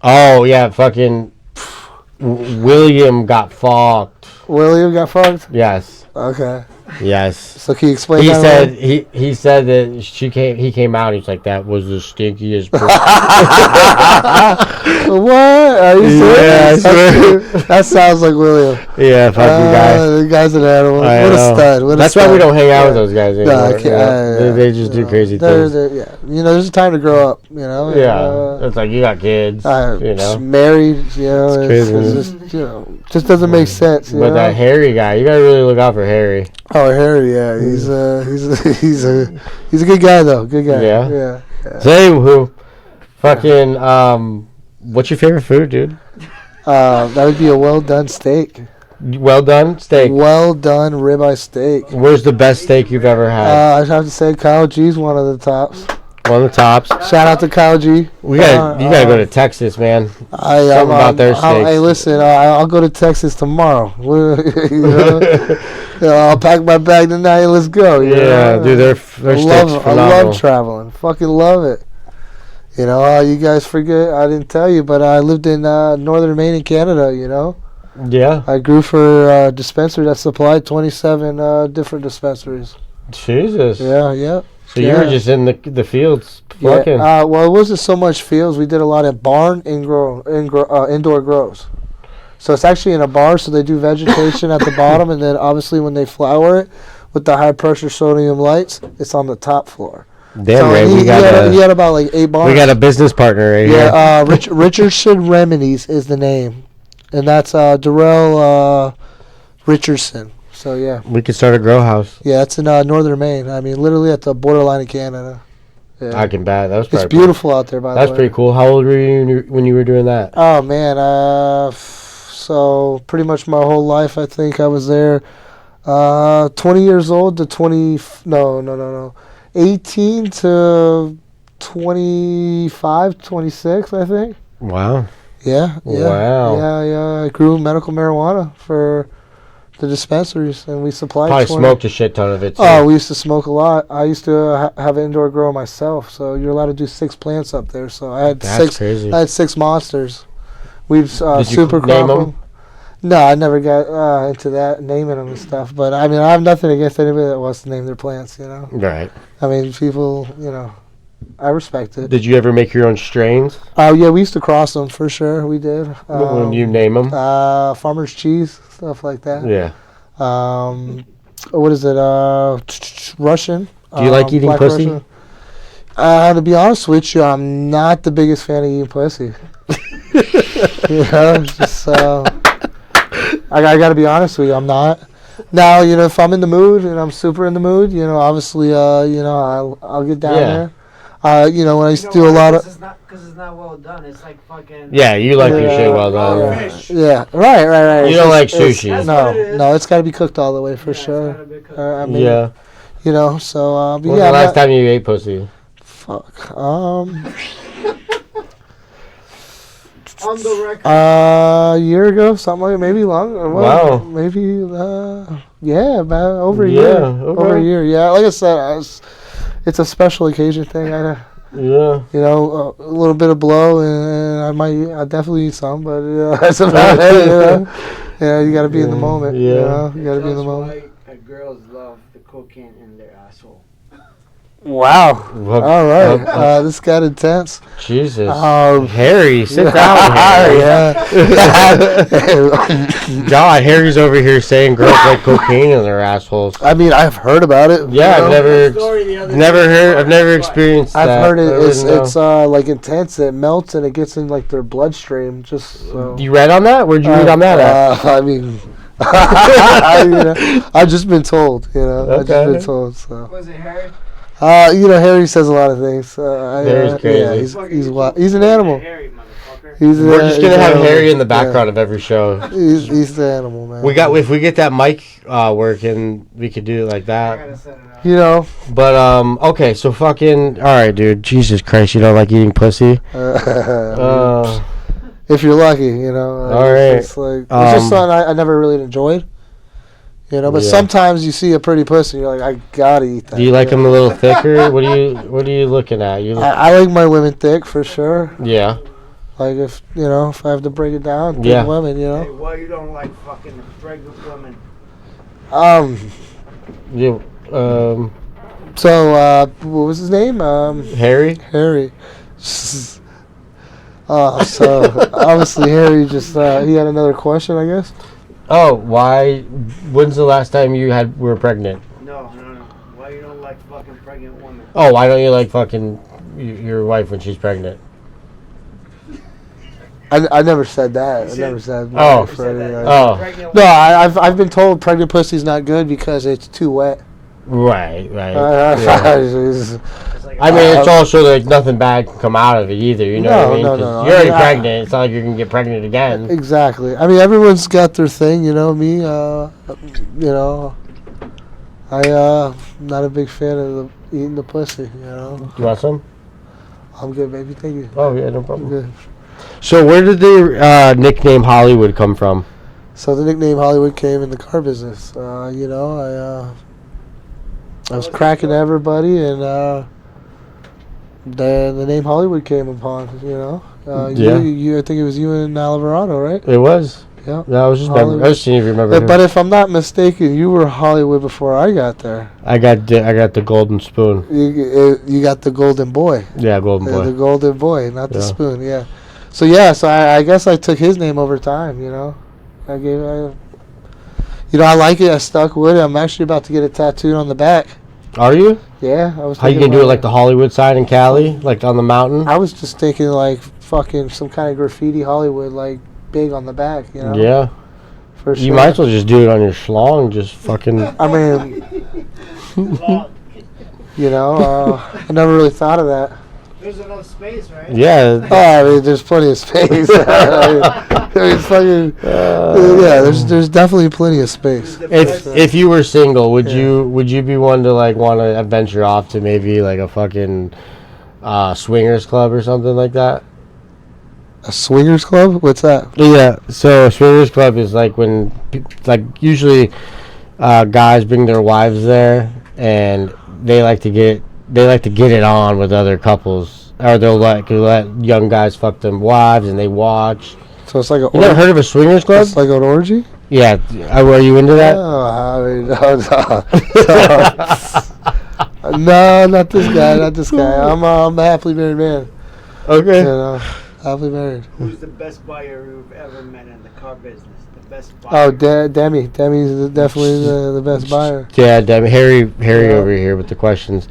Oh yeah, fucking William got fucked. William got fucked? Yes. Okay. Yes. So can you explain He that? said he said that he came out. He's like, that was the stinkiest. What? Are you serious? That sounds like William. Yeah, fucking guy. The guy's an animal. What I a know. stud. What a That's stud. why we don't hang out with Yeah. those guys No, anymore. I can't, you know? They just do crazy things. Yeah. You know, there's a time to grow up, you know. Yeah. It's like you got kids. You know. Married, you know. It's It's crazy. just, you know, just doesn't make sense. You But know? that Harry guy, you gotta really look out for Harry. Oh, Harry, yeah. He's a good guy though. Good guy. Yeah? Yeah. Same who. Fucking what's your favorite food, dude? That would be a well done steak. Well done steak. Well done ribeye steak. Where's the best steak you've ever had? I'd have to say Kyle G's one of the tops. One of the tops. Shout out to Kyle G. You gotta go to Texas, man. Something about their steaks. Hey, listen, I'll go to Texas tomorrow. You know, I'll pack my bag tonight and let's go. You Yeah, know? dude, their steaks I phenomenal. love traveling. Fucking love it. You know, you guys forget, I didn't tell you, but I lived in northern Maine in Canada, you know. Yeah. I grew for a dispensary that supplied 27 different dispensaries. Jesus. Yeah. So you were just in the fields fucking. Yeah. Well, it wasn't so much fields. We did a lot of barn indoor grows. So it's actually in a barn, so they do vegetation at the bottom, and then obviously when they flower it with the high pressure sodium lights, it's on the top floor. Damn, so Ray, he had about like 8 barns. we got a business partner right here. Yeah, Richardson Remedies is the name, and that's Darrell Richardson. So yeah. We could start a grow house. Yeah, it's in northern Maine. I mean, literally at the borderline of Canada. Yeah. I can bet. That was It's probably beautiful out there, by the way. That's pretty cool. How old were you when you were doing that? Oh man, so pretty much my whole life, I think I was there. 20 years old to 18 to 25, 26, I think. Wow. Yeah. Wow. Yeah. I grew medical marijuana for the dispensaries, and we supplied. Probably 20. smoked a shit ton of it too. Oh, we used to smoke a lot. I used to have an indoor grow myself, so you're allowed to do 6 plants up there. So I had That's crazy. I had 6 monsters. We'd Did super you name crop them? No, I never got into that naming them and stuff. But I mean, I have nothing against anybody that wants to name their plants. You know, Right. I mean, people. You know, I respect it. Did you ever make your own strains? Oh yeah, we used to cross them for sure. We did. When you name them? Farmer's cheese, stuff like that. Yeah. What is it? Russian. Do you like eating Black pussy? Russian. To be honest with you, I'm not the biggest fan of eating pussy. You know, just I gotta be honest with you, I'm not. Now, you know, if I'm in the mood and I'm super in the mood, you know, obviously, you know, I'll get down there. You know, when I used to do a lot of. Because it's not well done. It's like fucking. Yeah, you like your shit well done. Yeah, right. You don't like It's- sushi. No, it's got to be cooked all the way for sure. I mean, Yeah. you know, so but When's yeah. the last time you ate pussy? Fuck. On the record. A year ago, something like maybe longer. Wow. Maybe yeah, about over a Yeah, year. okay. Over a year. Yeah, like I said, it's a special occasion thing. Yeah. You know, a little bit of blow, and I definitely eat some, but that's about it. You know? Yeah, you got to be in the moment. Yeah. You know? You got to be in the moment. Why girls love the cocaine in their asshole. Wow. What- All right. This got intense. Jesus. Um, Harry, sit down, Harry. Yeah. God, Harry's over here saying girls like cocaine in their assholes. I mean, I've heard about it. Yeah, you I've know? never heard. I've never experienced I've that. heard it. I wouldn't know. It's like intense. It melts and it gets in like their bloodstream. Just so. You read on that? Where'd you read on that at? I mean, I've just been told. You know, I've just Okay. been told. So. Was it Harry? You know, Harry says a lot of things. Harry's crazy. Yeah, he's wild. He's an animal. Harry, motherfucker. We're just gonna he's have an Harry animal. in the background of every show. Yeah. He's the animal, man. If we get that mic working, we could do it like I that. gotta set it up. You know. But okay, so fucking all right, dude. Jesus Christ, you don't like eating pussy? If you're lucky, you know. All right. It's like it's just something I never really enjoyed. You know, but Yeah. sometimes you see a pretty pussy, and you're like, I gotta eat that. Do you like know? them a little thicker? What are you looking at? I like my women thick for sure. Yeah. Like if if I have to break it down, Yeah. women, Hey, why you don't like fucking pregnant women? Yeah. So what was his name? Harry. Harry. So obviously Harry just he had another question, I guess. Oh, why? When's the last time you were pregnant? No. Why you don't like fucking pregnant women? Oh, why don't you like fucking your wife when she's pregnant? I never said that. You I said- never said. Oh. You said that. Oh. Pregnant No, women- I've been told pregnant pussy's not good because it's too wet. Right. Yeah. It's like I mean, it's also like nothing bad can come out of it either. You know No, what I mean? no, 'Cause no. You're I already mean, pregnant. It's not like you're gonna get pregnant again. Exactly. I mean, everyone's got their thing. Me. I'm not a big fan of eating the pussy. You want some? I'm good, baby. Thank you. Oh yeah, no I'm problem. good. So where did the nickname Hollywood come from? So the nickname Hollywood came in the car business. I was cracking everybody, and then the name Hollywood came upon. Yeah. You. I think it was you in Alvarado, right? It was. Yeah. No, I was just Hollywood. I was seeing if you remember. But if I'm not mistaken, you were Hollywood before I got there. I got the golden spoon. You got the golden boy. Yeah, golden boy. The golden boy, not the Yeah. spoon. Yeah. So I guess I took his name over time. I like it. I stuck with it. I'm actually about to get it tattooed on the back. Are you? Yeah, I was. How you thinking gonna do it about like the Hollywood sign in Cali, like on the mountain? I was just thinking like fucking some kind of graffiti Hollywood, like big on the back. Yeah. For sure. You might as well just do it on your schlong. Just fucking. I mean, I never really thought of that. There's enough space, right? Yeah. Oh, I mean, there's plenty of space. There's definitely plenty of space. If you were single, would you be one to like want to venture off to maybe like a fucking swingers club or something like that? A swingers club? What's that? Yeah. So a swingers club is like when usually guys bring their wives there and they like to get it on with other couples, or they'll let young guys fuck them wives and they watch. So it's like You never heard of a swingers club? It's like an orgy? Yeah. Are you into that? Oh, I mean, no, not this guy. Not this guy. I'm a happily married man. Okay. Happily married. Who's the best buyer you've ever met in the car business? The best buyer. Oh, Demi. Demi's definitely the best buyer. Yeah, Demi. Harry Yeah. over here with the questions.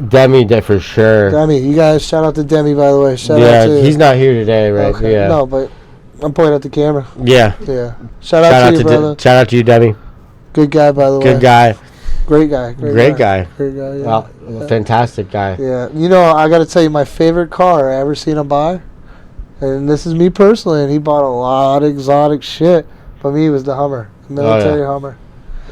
Demi, for sure. Demi, you guys, shout out to Demi, by the way. Shout out Yeah, to he's not here today, right? Okay. Yeah. No, but I'm pointing at the camera. Yeah. Yeah. Shout out to you, brother. Shout out to you, Demi. Good guy, by the way. Good guy. Great guy. Great guy. Great guy, yeah. Well, fantastic guy. Yeah. I got to tell you, my favorite car I ever seen him buy, and this is me personally, and he bought a lot of exotic shit. For me, it was the Hummer. The military Hummer.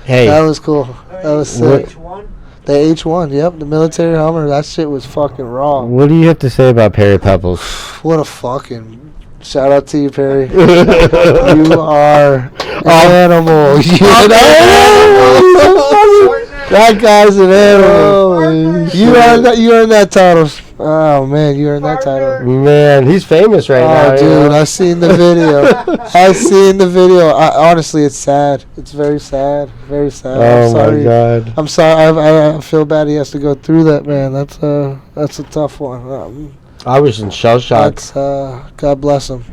Hey. That was cool. That was sick. H1? The H1, yep. The military Hummer. That shit was fucking raw. What do you have to say about Perry Pebbles? What a fucking... Shout out to you, Perry. You are an animal. You're an animal. That guy's an animal. You earned that title. Oh man, you earned that title. Man, he's famous right now. Oh, dude, I seen the video. Honestly, it's sad. It's very sad. Very sad. I'm Oh sorry. my God. I'm sorry. I feel bad he has to go through that, man. That's a tough one. I was in shell shock. That's God bless him.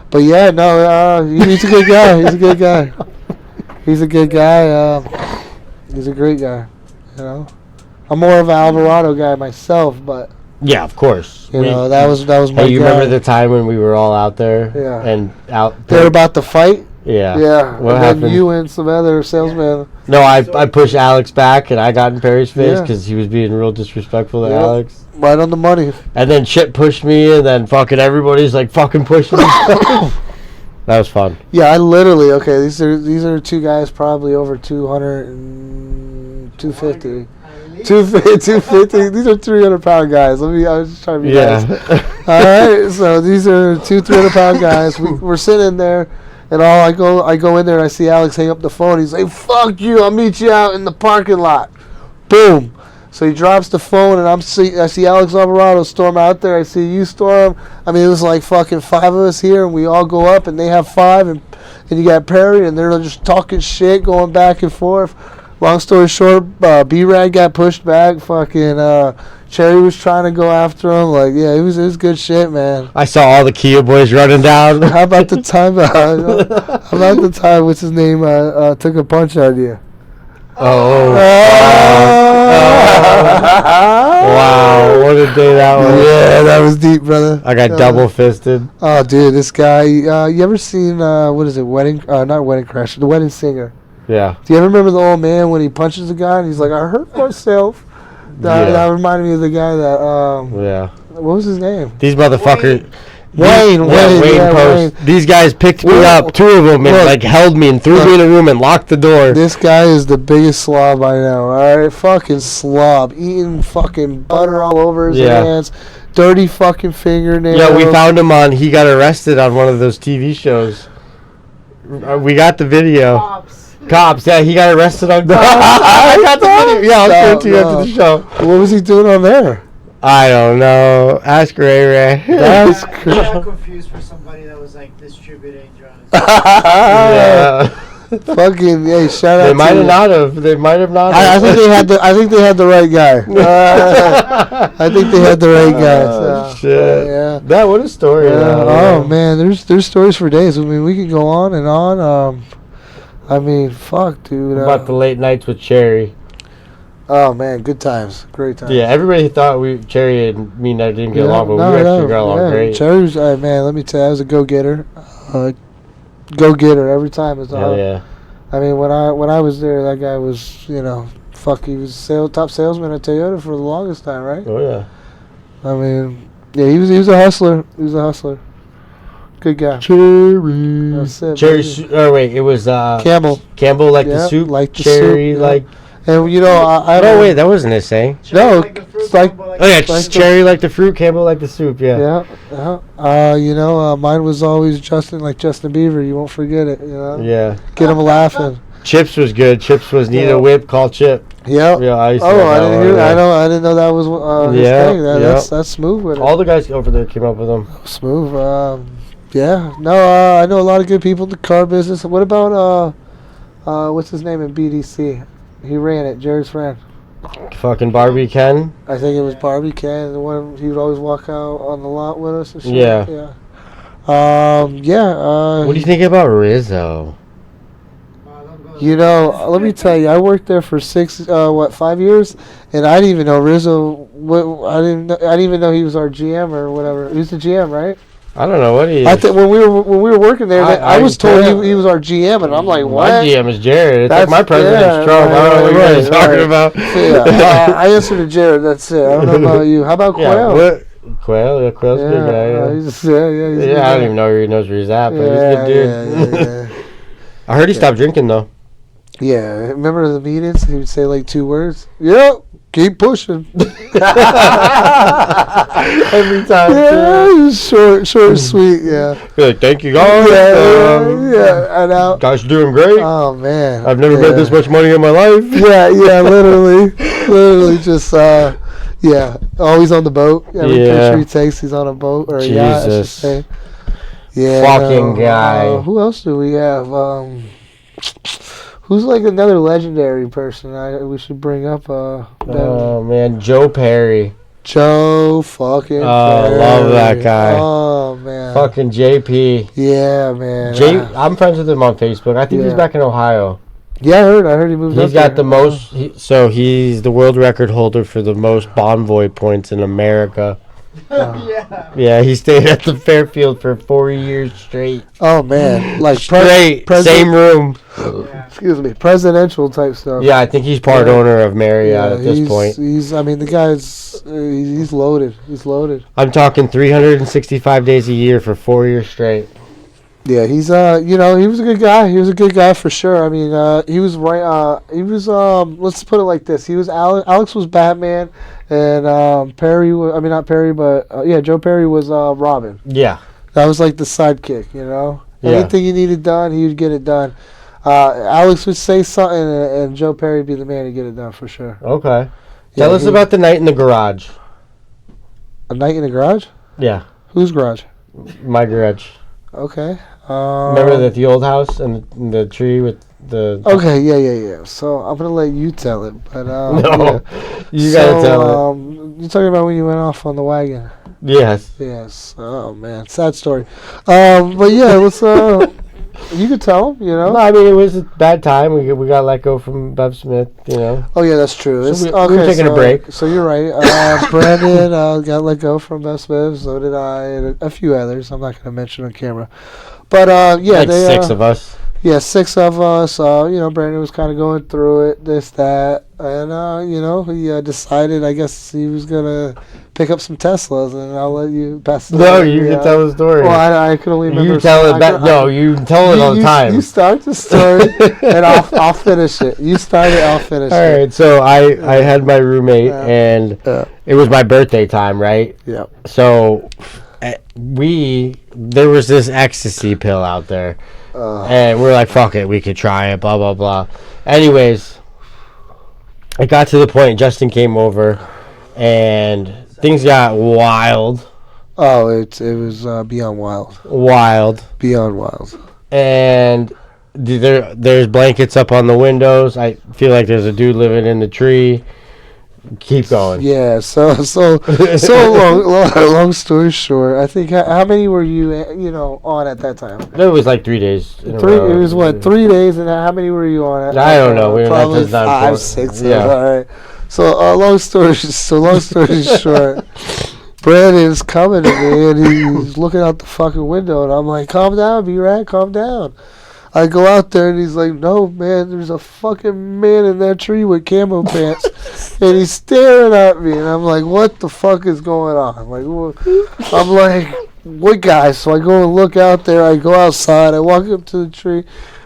But yeah, no, he's a good guy. He's a good guy. He's a good guy. He's a great guy. I'm more of an Alvarado guy myself, but Yeah, of course. that was my Hey, you guy. remember the time when we were all out there? Yeah. And out. They were about to fight. Yeah. Yeah. What and happened? then you and some other salesman. No, I pushed Alex back and I got in Perry's face Yeah. because he was being real disrespectful to Yep. Alex. Right on the money. And then Chip pushed me, and then fucking everybody's like fucking pushing me. That was fun. Yeah, I literally these are two guys probably over 200 and 250. 250. These are 300-pound guys. I was just trying to be nice. All right, so these are 300-pound guys. We're sitting there, and I go in there and I see Alex hang up the phone. He's like, "Fuck you! I'll meet you out in the parking lot." Boom. So he drops the phone, and I see Alex Alvarado storm out there. I see you storm. I mean, it was like fucking 5 of us here, and we all go up, and they have 5, and you got Perry, and they're just talking shit, going back and forth. Long story short, B-Rad got pushed back. Fucking Cherry was trying to go after him. Like, yeah, it was good shit, man. I saw all the Kia boys running down. How about the time? What's his name? Took a punch on you. Oh. Wow, what a day that was. Yeah, that was deep, brother. I got double fisted. Oh, dude, this guy. You ever seen what is it? Not Wedding Crasher. The Wedding Singer. Yeah. Do you ever remember the old man when he punches a guy and he's like, "I hurt myself." That reminded me of the guy that. Yeah. What was his name? These motherfuckers. Wayne Post. These guys picked me up, 2 of them, and like held me and threw me in a room and locked the door. This guy is the biggest slob I know. All right, fucking slob, eating fucking butter all over his hands, dirty fucking fingernails. Yeah, we found him on. He got arrested on one of those TV shows. We got the video. Cops. Yeah, he got arrested on. I got the video. Yeah, I'll show it to you after the show. What was he doing on there? I don't know. Ask Ray Ray. That's crazy. I'm confused for somebody that was like distributing drugs. Yeah. Fucking hey, shout out. They might have not have. They might have not. I think they had the. I think they had the right guy. I think they had the right guy. So, shit. yeah. That what a story. Yeah. Oh man, there's stories for days. I mean, we can go on and on. I mean, fuck, dude. About the late nights with Cherry. Oh man, good times, great times. Yeah, everybody thought Cherry and me and I didn't get along, but we actually got along great. Cherry's, man, let me tell you, I was a go-getter. Go-getter every time. Yeah. I mean, when I was there, that guy was, he was top salesman at Toyota for the longest time, right? Oh yeah. I mean, yeah, he was a hustler. He was a hustler. Good guy. Cherry. That's it. Cherry. It was Campbell. Campbell like the soup. Like the Cherry soup, like. And I don't wait, that wasn't his saying. No, it's like Cherry like the fruit, Campbell like the soup. Yeah. Mine was always Justin Bieber. You won't forget it. Yeah. Get him laughing. Chips was good. Chips was need a whip, call Chip. Yep. Yeah. I didn't hear. I didn't know that was his thing. That's smooth with it. All the guys over there came up with them. Smooth. Yeah. No. I know a lot of good people in the car business. What about what's his name in BDC? He ran it, Jerry's friend. Fucking Barbie Ken. I think it was Barbie Ken, the one he would always walk out on the lot with us and shit. Yeah. Yeah. What do you think about Rizzo? Let me tell you, I worked there for 5 years, and I didn't even know Rizzo. I didn't even know he was our GM or whatever. He was the GM, right? I don't know what he is. I think when we were working there, I was told he was our GM, and I'm like, what? My GM is Jared. It's like my president's Trump. I don't know what you're talking about. Yeah, I answer to Jared. That's it. I don't know about you. How about Quail? Quail? Yeah, Quail's a good guy. He's a I don't even know where he knows where he's at, but he's a good dude. Yeah. I heard he stopped drinking, though. Yeah, remember the meetings? He would say like 2 words. Yep, keep pushing. Every time. Yeah, short, sweet. Yeah. Be like, thank you guys. Yeah. And out. Guys are doing great. Oh man, I've never made this much money in my life. Yeah, literally, just always on the boat. Every picture he takes, he's on a boat or a yacht, I should say. Yeah. Fucking guy. Who else do we have? Who's like another legendary person we should bring up? Oh man, Joe Perry. Joe fucking Perry. Love that guy. Oh man. Fucking JP. Yeah, man. I'm friends with him on Facebook. I think he's back in Ohio. Yeah, I heard he moved up. He's got the most. He's the world record holder for the most Bonvoy points in America. Yeah, he stayed at the Fairfield for 4 years straight. Oh man, like straight, same room. Excuse me, presidential type stuff. Yeah, I think he's part owner of Marriott at this point. The guy's he's loaded. He's loaded. I'm talking 365 days a year for 4 years straight. Yeah, he's he was a good guy. He was a good guy for sure. I mean, he was right. He was let's put it like this. He was Alex was Batman, and Perry was. I mean, not Perry, but Joe Perry was Robin. Yeah, that was like the sidekick. Anything he needed done, he would get it done. Alex would say something, and Joe Perry would be the man to get it done for sure. Okay. Tell us about the night in the garage. A night in the garage? Yeah. Whose garage? My garage. Okay. Remember the old house and the tree with the... Okay, yeah. So I'm going to let you tell it. But No. yeah. You got to tell it. You're talking about when you went off on the wagon. Yes. Yes. Oh, man. Sad story. But yeah, let's... You could tell them, No, I mean, it was a bad time. We got let go from Bev Smith, Oh, yeah, that's true. So we were taking a break. So you're right. Brandon got let go from Best Bev. So did I, and a few others. I'm not going to mention on camera. But, yeah. Like 6 of us. Yeah, 6 of us. Brandon was kind of going through it, this, that. And, he decided, I guess, he was going to pick up some Teslas. And I'll let you pass it. No, you can tell the story. Well, I can only remember. You tell it back. No, you tell it all the time. You start the story, and I'll finish it. You start it, I'll finish it. All right, so I had my roommate, and it was my birthday time, right? Yeah. So there was this ecstasy pill out there. And we're like, fuck it, we could try it, blah, blah, blah. Anyways, it got to the point, Justin came over, and things got wild. Oh, it was beyond wild. Wild. Beyond wild. And there's blankets up on the windows. I feel like there's a dude living in the tree. Keep going. Yeah, so long story short, I think how many were you on at that time? It was like 3 days. It was what, 3 days, and how many were you on? I don't know. Probably 5, 6. Yeah. All right. So long story short, Brandon's coming to me and he's looking out the fucking window, and I'm like, calm down, B-Rad, calm down. I go out there and he's like, no, man, there's a fucking man in that tree with camo pants. And he's staring at me. And I'm like, what the fuck is going on? I'm like, what guy? So I go and look out there. I go outside. I walk up to the tree.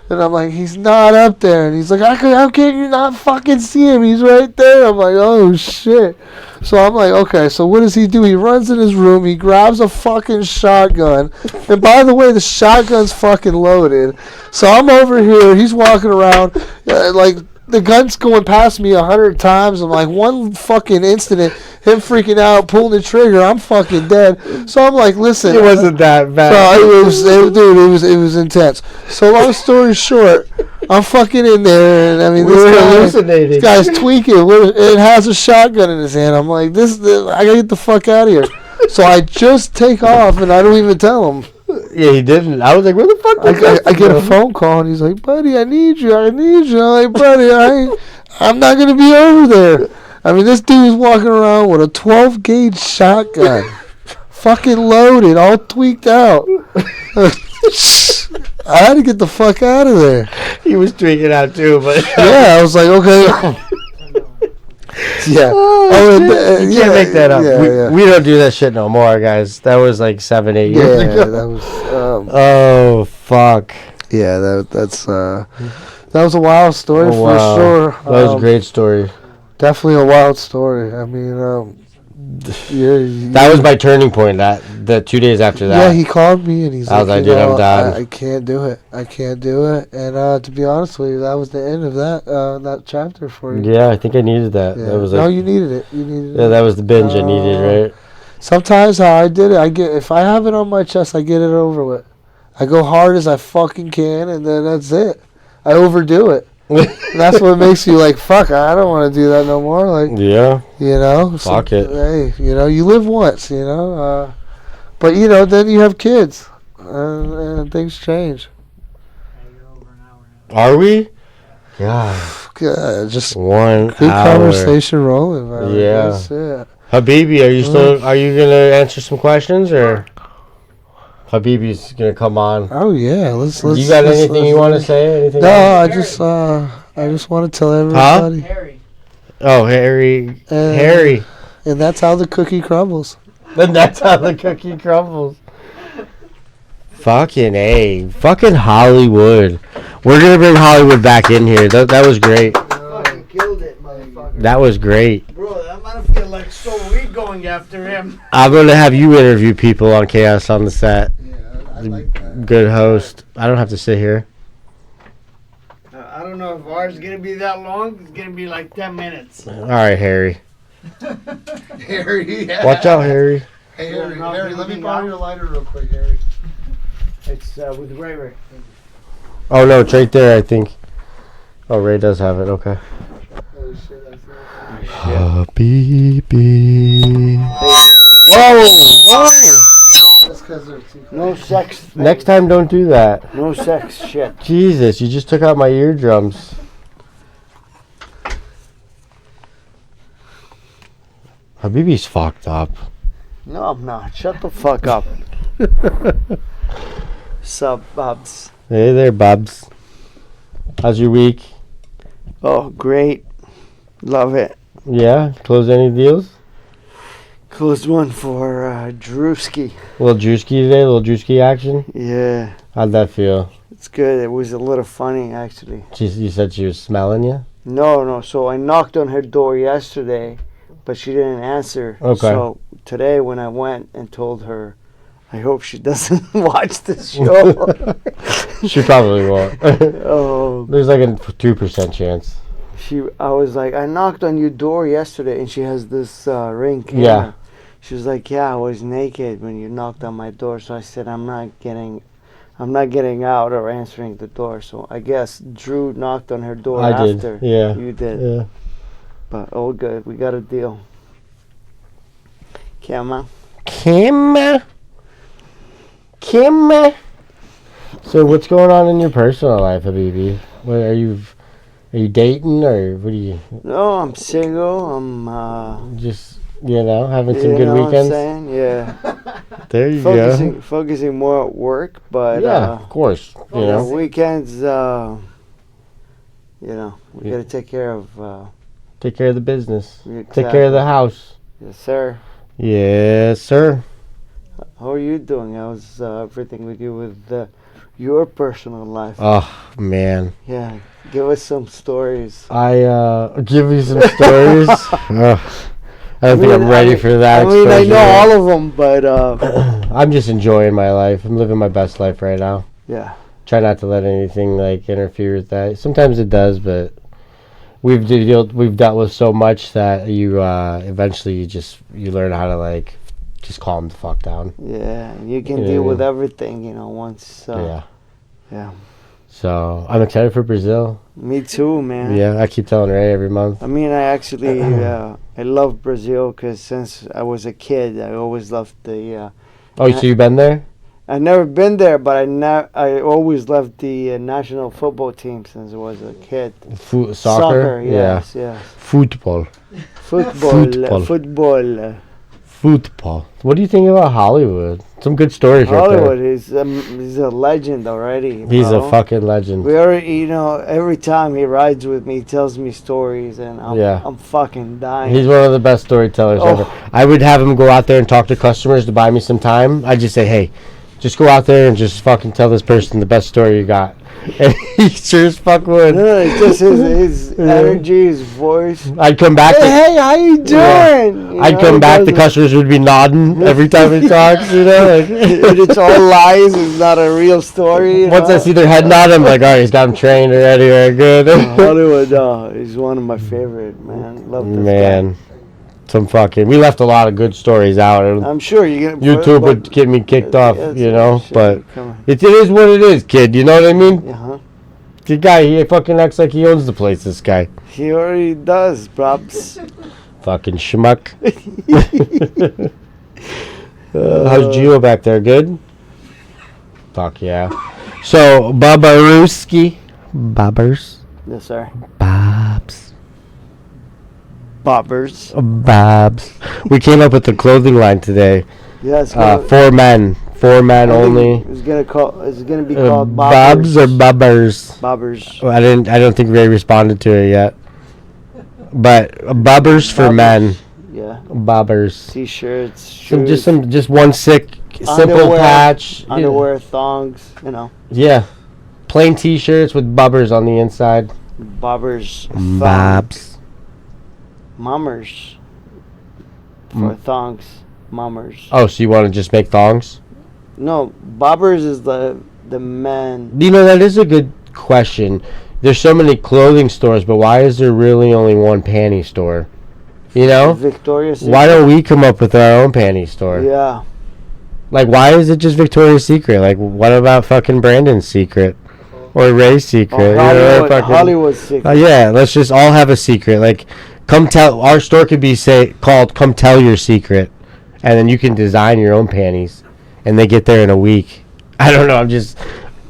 And I'm like, he's not up there. And he's like, how can you not fucking see him? He's right there. I'm like, oh, shit. So I'm like, okay, so what does he do? He runs in his room. He grabs a fucking shotgun. And by the way, the shotgun's fucking loaded. So I'm over here. He's walking around like the gun's going past me 100 times. I'm like, one fucking incident, him freaking out, pulling the trigger, I'm fucking dead. So I'm like, listen. It wasn't that bad. So it was intense. So long story short, I'm fucking in there, and I mean, this guy's tweaking. It has a shotgun in his hand. I'm like, I gotta get the fuck out of here. So I just take off, and I don't even tell him. Yeah, he didn't. I was like, where the fuck? I get a phone call, and he's like, buddy, I need you. I'm like, buddy, I'm not gonna be over there. I mean, this dude's walking around with a 12 gauge shotgun, fucking loaded, all tweaked out. I had to get the fuck out of there. He was tweaking out too, but yeah, I was like, okay. Yeah. You can't make that up. We don't do that shit no more, guys. That was like 7, 8 years ago. Yeah, that was. Oh fuck. Yeah, that was a wild story for sure. That was a great story. Definitely a wild story. I mean, that was my turning point. The 2 days after that. Yeah, he called me and he's like, dude, I'm done. I can't do it. And to be honest with you, that was the end of that chapter for you. Yeah, I think I needed that. Yeah. That was you needed it. Yeah, that was the binge I needed, right? Sometimes how I did it, if I have it on my chest, I get it over with. I go hard as I fucking can, and then that's it. I overdo it. That's what makes you like, fuck, I don't want to do that no more. Like, yeah, fuck it. Hey, you live once, but then you have kids, and things change. Are we? God, just 1 good hour. Conversation rolling, man. Yeah. That's it. Habibi, are you gonna answer some questions, or Habibi's gonna come on? Oh yeah, let's. You got anything you want to say? Anything? No, I just want to tell everybody. Harry. Oh, Harry. Harry. And that's how the cookie crumbles. And that's how the cookie crumbles. Fucking A. Fucking Hollywood. We're gonna bring Hollywood back in here. That was great. Fucking killed it, motherfucker. That was great. Bro, that might feel like so weird going after him. I'm gonna have you interview people on Chaos on the Set. Yeah, I like that. Good host. I don't have to sit here. I don't know if ours is gonna be that long. It's gonna be like 10 minutes. All right, Harry. Harry. Yeah. Watch out, Harry. Hey, Yeah, Harry. not Harry, let me moving borrow out. your lighter real quick, Harry. It's with Ray Ray. Oh no, it's right there, I think. Oh, Ray does have it. Okay. Oh, shit, that's it. Habibi. Whoa! Whoa! That's because they're too No sex. Next time, don't do that. No sex shit. Jesus, you just took out my eardrums. Habibi's fucked up. No, I'm not. Shut the fuck up. Sup, Bubs? Hey there, Bubs. How's your week? Oh, great. Love it. Yeah? Close any deals? Closed one for Drewski. Little Drewski today? Little Drewski action? Yeah, How'd that feel? it's good. It was a little funny, actually. You said she was smelling you? No. So I knocked on her door yesterday, but she didn't answer. Okay. So today, when I went and told her, I hope she doesn't watch this show. She probably won't. Oh, There's like a 2% chance. I was like, I knocked on your door yesterday, and she has this ring camera. Yeah. She was like, yeah, I was naked when you knocked on my door. So I said, I'm not getting out or answering the door. So I guess Drew knocked on her door I after did. Yeah. you did. Yeah. But all good. We got a deal. Camera. Kim. So what's going on in your personal life, Habibi? What are you dating or what are you No, I'm single. I'm just having some you good know what I'm weekends? saying? Yeah. There you go. Focusing more at work, but Yeah, of course. You know. weekends we gotta take care of Take care of the business. exactly. Take care of the house. Yes, sir. Yes, sir. How are you doing? How's everything with you with your personal life? Oh man. Yeah, give us some stories. I give you some stories. Ugh. I don't think I'm ready for that. I mean, I exposure. know all of them, but I'm just enjoying my life. I'm living my best life right now. yeah. Try not to let anything like interfere with that. Sometimes it does, but we've dealt with so much that you eventually you learn how to like just calm the fuck down. Yeah, you can Yeah. deal with everything, once. Yeah. Yeah. So I'm excited for Brazil. Me too, man. Yeah, I keep telling Ray every month. I mean, I actually I love Brazil because since I was a kid, I always loved the. Oh, so you've been there? I've never been there, but I always loved the national football team since I was a kid. Soccer? Yes. Football. Football. Football. What do you think about Hollywood? Some good stories Hollywood right he's a legend already. there. He's bro. a fucking legend. We already, every time he rides with me, he tells me stories, and Yeah. I'm fucking dying. He's one of the best storytellers Oh. ever. I would have him go out there and talk to customers to buy me some time. I'd just say, hey, just go out there and just fucking tell this person the best story you got. And he sure as fuck would. No, it's just his energy, his voice. I'd come back. Hey, how you doing? Yeah. I'd come back. The customers would be nodding every time he talks. Like. It's all lies. It's not a real story. Once I see their head nod, I'm like, all right, he's got him trained already. We're good. Hollywood, he's one of my favorite, man. Love this Man, guy. we left a lot of good stories out. I'm sure you're gonna. YouTube would get me kicked off, Shit, but come on. it is what it is, kid. You know what I mean? Uh-huh. The guy, he fucking acts like he owns the place, this guy. He already does, props. Fucking schmuck. How's Gio back there? Good? Fuck yeah. So, Babaruski. Bobbers. Yes, sir. Bobs. Bobbers. Bobs. We came up with the clothing line today. Yes. For men. For men only. It's gonna be called Bobs or Bobbers? Bobbers. I don't think Ray responded to it yet. But bobbers for men. Yeah. Bobbers. T-shirts. Shoes, Just one simple Underwear, patch. underwear, thongs. Yeah. Plain T-shirts with bobbers on the inside. Bobbers. Thong. Bobs. Mummers. For thongs. Mummers. Oh, so you want to just make thongs? No, bobbers is the man. That is a good question. There's so many clothing stores, but why is there really only one panty store? You know? Victoria's Secret. Why don't we come up with our own panty store? Yeah. Like, why is it just Victoria's Secret? Like, what about fucking Brandon's secret? Or Ray's secret? Or You know, Hollywood, fucking- Hollywood's Secret. yeah, let's just all have a secret. Like, come tell. Our store could be called "Come Tell Your Secret," and then you can design your own panties, and they get there in a week. I don't know.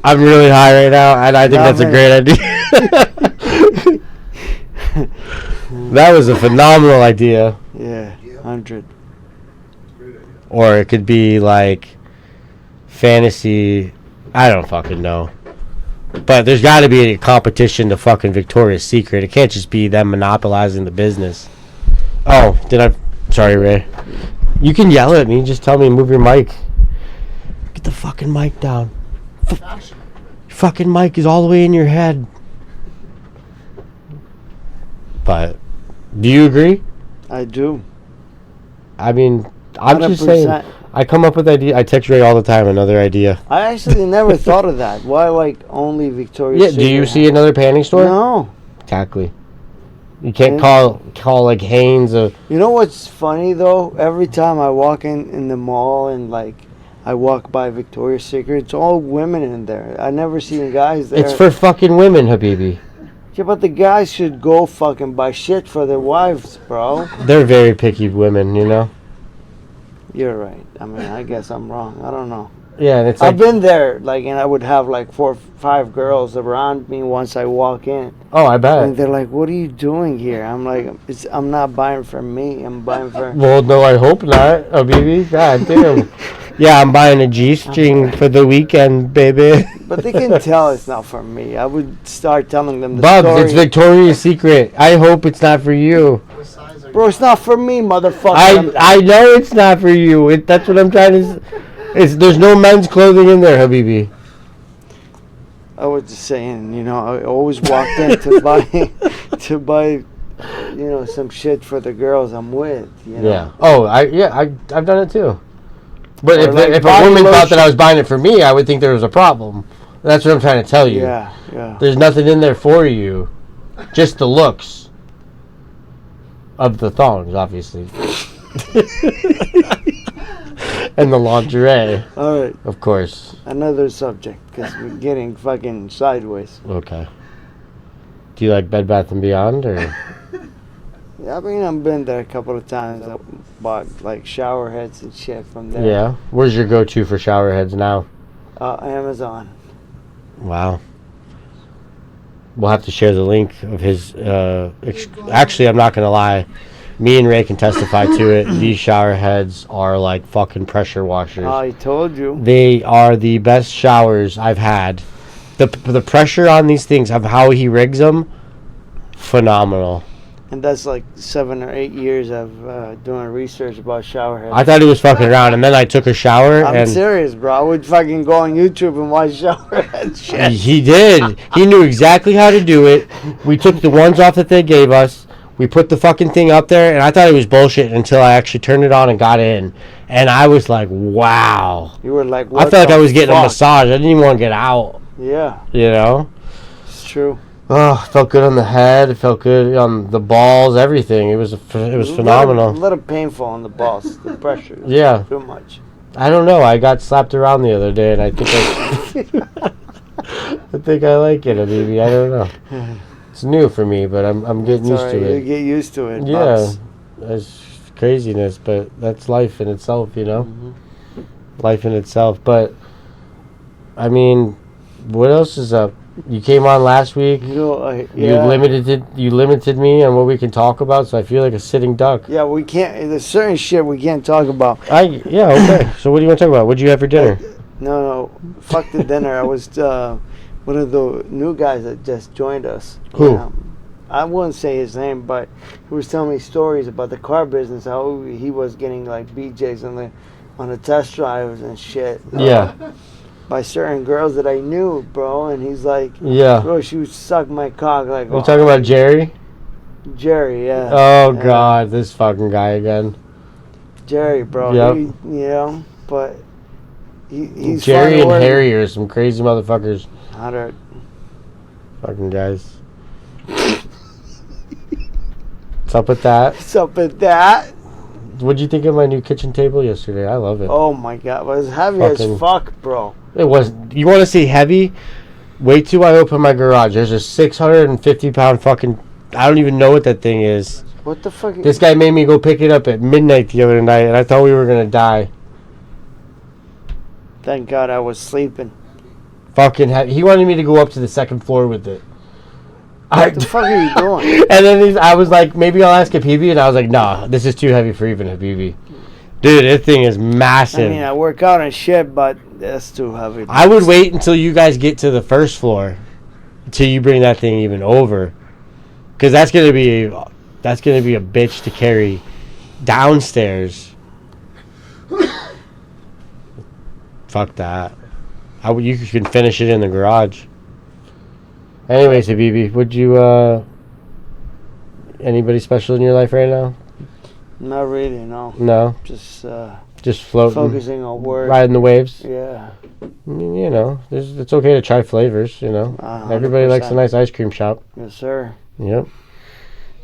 I'm really high right now, and I think that's a great idea. That was a phenomenal idea. Yeah, 100. Or it could be like fantasy. I don't fucking know. But there's got to be a competition to fucking Victoria's Secret. It can't just be them monopolizing the business. Oh, sorry, Ray. You can yell at me. Just tell me, move your mic. Get the fucking mic down. Fucking mic is all the way in your head. But, do you agree? I do. I mean, I'm just 100%. saying. I come up with ideas. I text Ray all the time. Another idea. I actually never thought of that. Why, like, only Victoria's Yeah. Secret? Do you see another panty store? No. Exactly. You can't Yeah. call like Hanes a. You know what's funny, though? Every time I walk in the mall and, like, I walk by Victoria's Secret, it's all women in there. I never seen guys there. It's for fucking women, Habibi. Yeah, but the guys should go fucking buy shit for their wives, bro. They're very picky women, you know. You're right. I mean, I guess I'm wrong. I don't know. Yeah, and it's I've like, been there, like, and I would have like 4 or 5 girls around me once I walk in, oh, I and bet. they're like, "What are you doing here?" I'm like, I'm not buying for me. I'm buying for." Well, no, I hope not, Habibi. God damn. Yeah, I'm buying a G-string for the weekend, baby. But they can tell it's not for me. I would start telling them the Bubs, story. it's Victoria's Secret. I hope it's not for you. Bro, it's not for me, motherfucker. I know it's not for you. That's what I'm trying to. There's no men's clothing in there, Habibi. I was just saying, you know, I always walked in to buy, you know, some shit for the girls I'm with. You know? Yeah. Oh, I've done it too. But Or like if a body woman thought lotion. that I was buying it for me, I would think there was a problem. That's what I'm trying to tell you. Yeah, yeah. There's nothing in there for you. Just the looks of the thongs, obviously. And the lingerie, All right, of course. another subject because we're getting fucking sideways. Okay. Do you like Bed Bath & Beyond, or? Yeah, I mean, I've been there a couple of times. I bought like shower heads and shit from there. Yeah. Where's your go-to for shower heads now? Amazon. Wow. We'll have to share the link of his. Actually, I'm not gonna lie. Me and Ray can testify to it. These shower heads are like fucking pressure washers. I told you. They are the best showers I've had. The pressure on these things of how he rigs them, phenomenal. And that's like 7 or 8 years of doing research about shower heads. I thought he was fucking around, and then I took a shower, I'm and serious, bro. I would fucking go on YouTube and watch shower head shit. he did. He knew exactly how to do it. We took the ones off that they gave us. We put the fucking thing up there, and I thought it was bullshit until I actually turned it on and got in. And I was like, wow. You were like, I what felt like the I was getting a fuck? massage. I didn't even want to get out, Yeah, you know? it's true. Oh, it felt good on the head. It felt good on the balls, everything. It was phenomenal. A little painful on the balls, the pressure. Yeah. Too much. I don't know. I got slapped around the other day, and I think I think I like it, maybe. I don't know. It's new for me, but I'm getting It's used alright, to you it. get used to it. Yeah, Bucks. that's craziness, but that's life in itself, you know? Mhm. Life in itself. But, I mean, what else is up? You came on last week. You know, You limited me on what we can talk about, so I feel like a sitting duck. Yeah, we can't. There's certain shit we can't talk about. Yeah, okay. So what do you want to talk about? What'd you have for dinner? No, fuck the dinner. I was one of the new guys that just joined us. Who? I wouldn't say his name, but he was telling me stories about the car business. How he was getting like BJs on the test drives and shit. Yeah. By certain girls that I knew, bro, and he's like, Yeah. bro, she would suck my cock like. We're talking about Jerry? Jerry, yeah. Oh, Yeah. God. This fucking guy again. Jerry, bro. Yep. You know, but he's Jerry finding and a way- Harry are some crazy motherfuckers. 100. Fucking guys. What's up with that? What's up with that? What'd you think of my new kitchen table yesterday? I love it. Oh my god, it was heavy as fuck, bro. It was. You want to see heavy? Wait till I open my garage. There's a 650-pound fucking. I don't even know what that thing is. What the fuck? This guy made me go pick it up at midnight the other night, and I thought we were gonna die. Thank God I was sleeping. Fucking heavy. He wanted me to go up to the second floor with it. What the fuck are you doing? And then I was like, maybe I'll ask Habibi, and I was like, nah, this is too heavy for even Habibi. Dude, this thing is massive. I mean, I work out and shit, but that's too heavy. I would wait until you guys get to the first floor, until you bring that thing even over, because that's gonna be a bitch to carry downstairs. Fuck that. You can finish it in the garage. Anyways, Habibi, would you, anybody special in your life right now? Not really, no. No? Just floating? focusing on work. Riding the waves? Yeah. I mean, you know, it's okay to try flavors, you know. 100%. Everybody likes a nice ice cream shop. Yes, sir. Yep.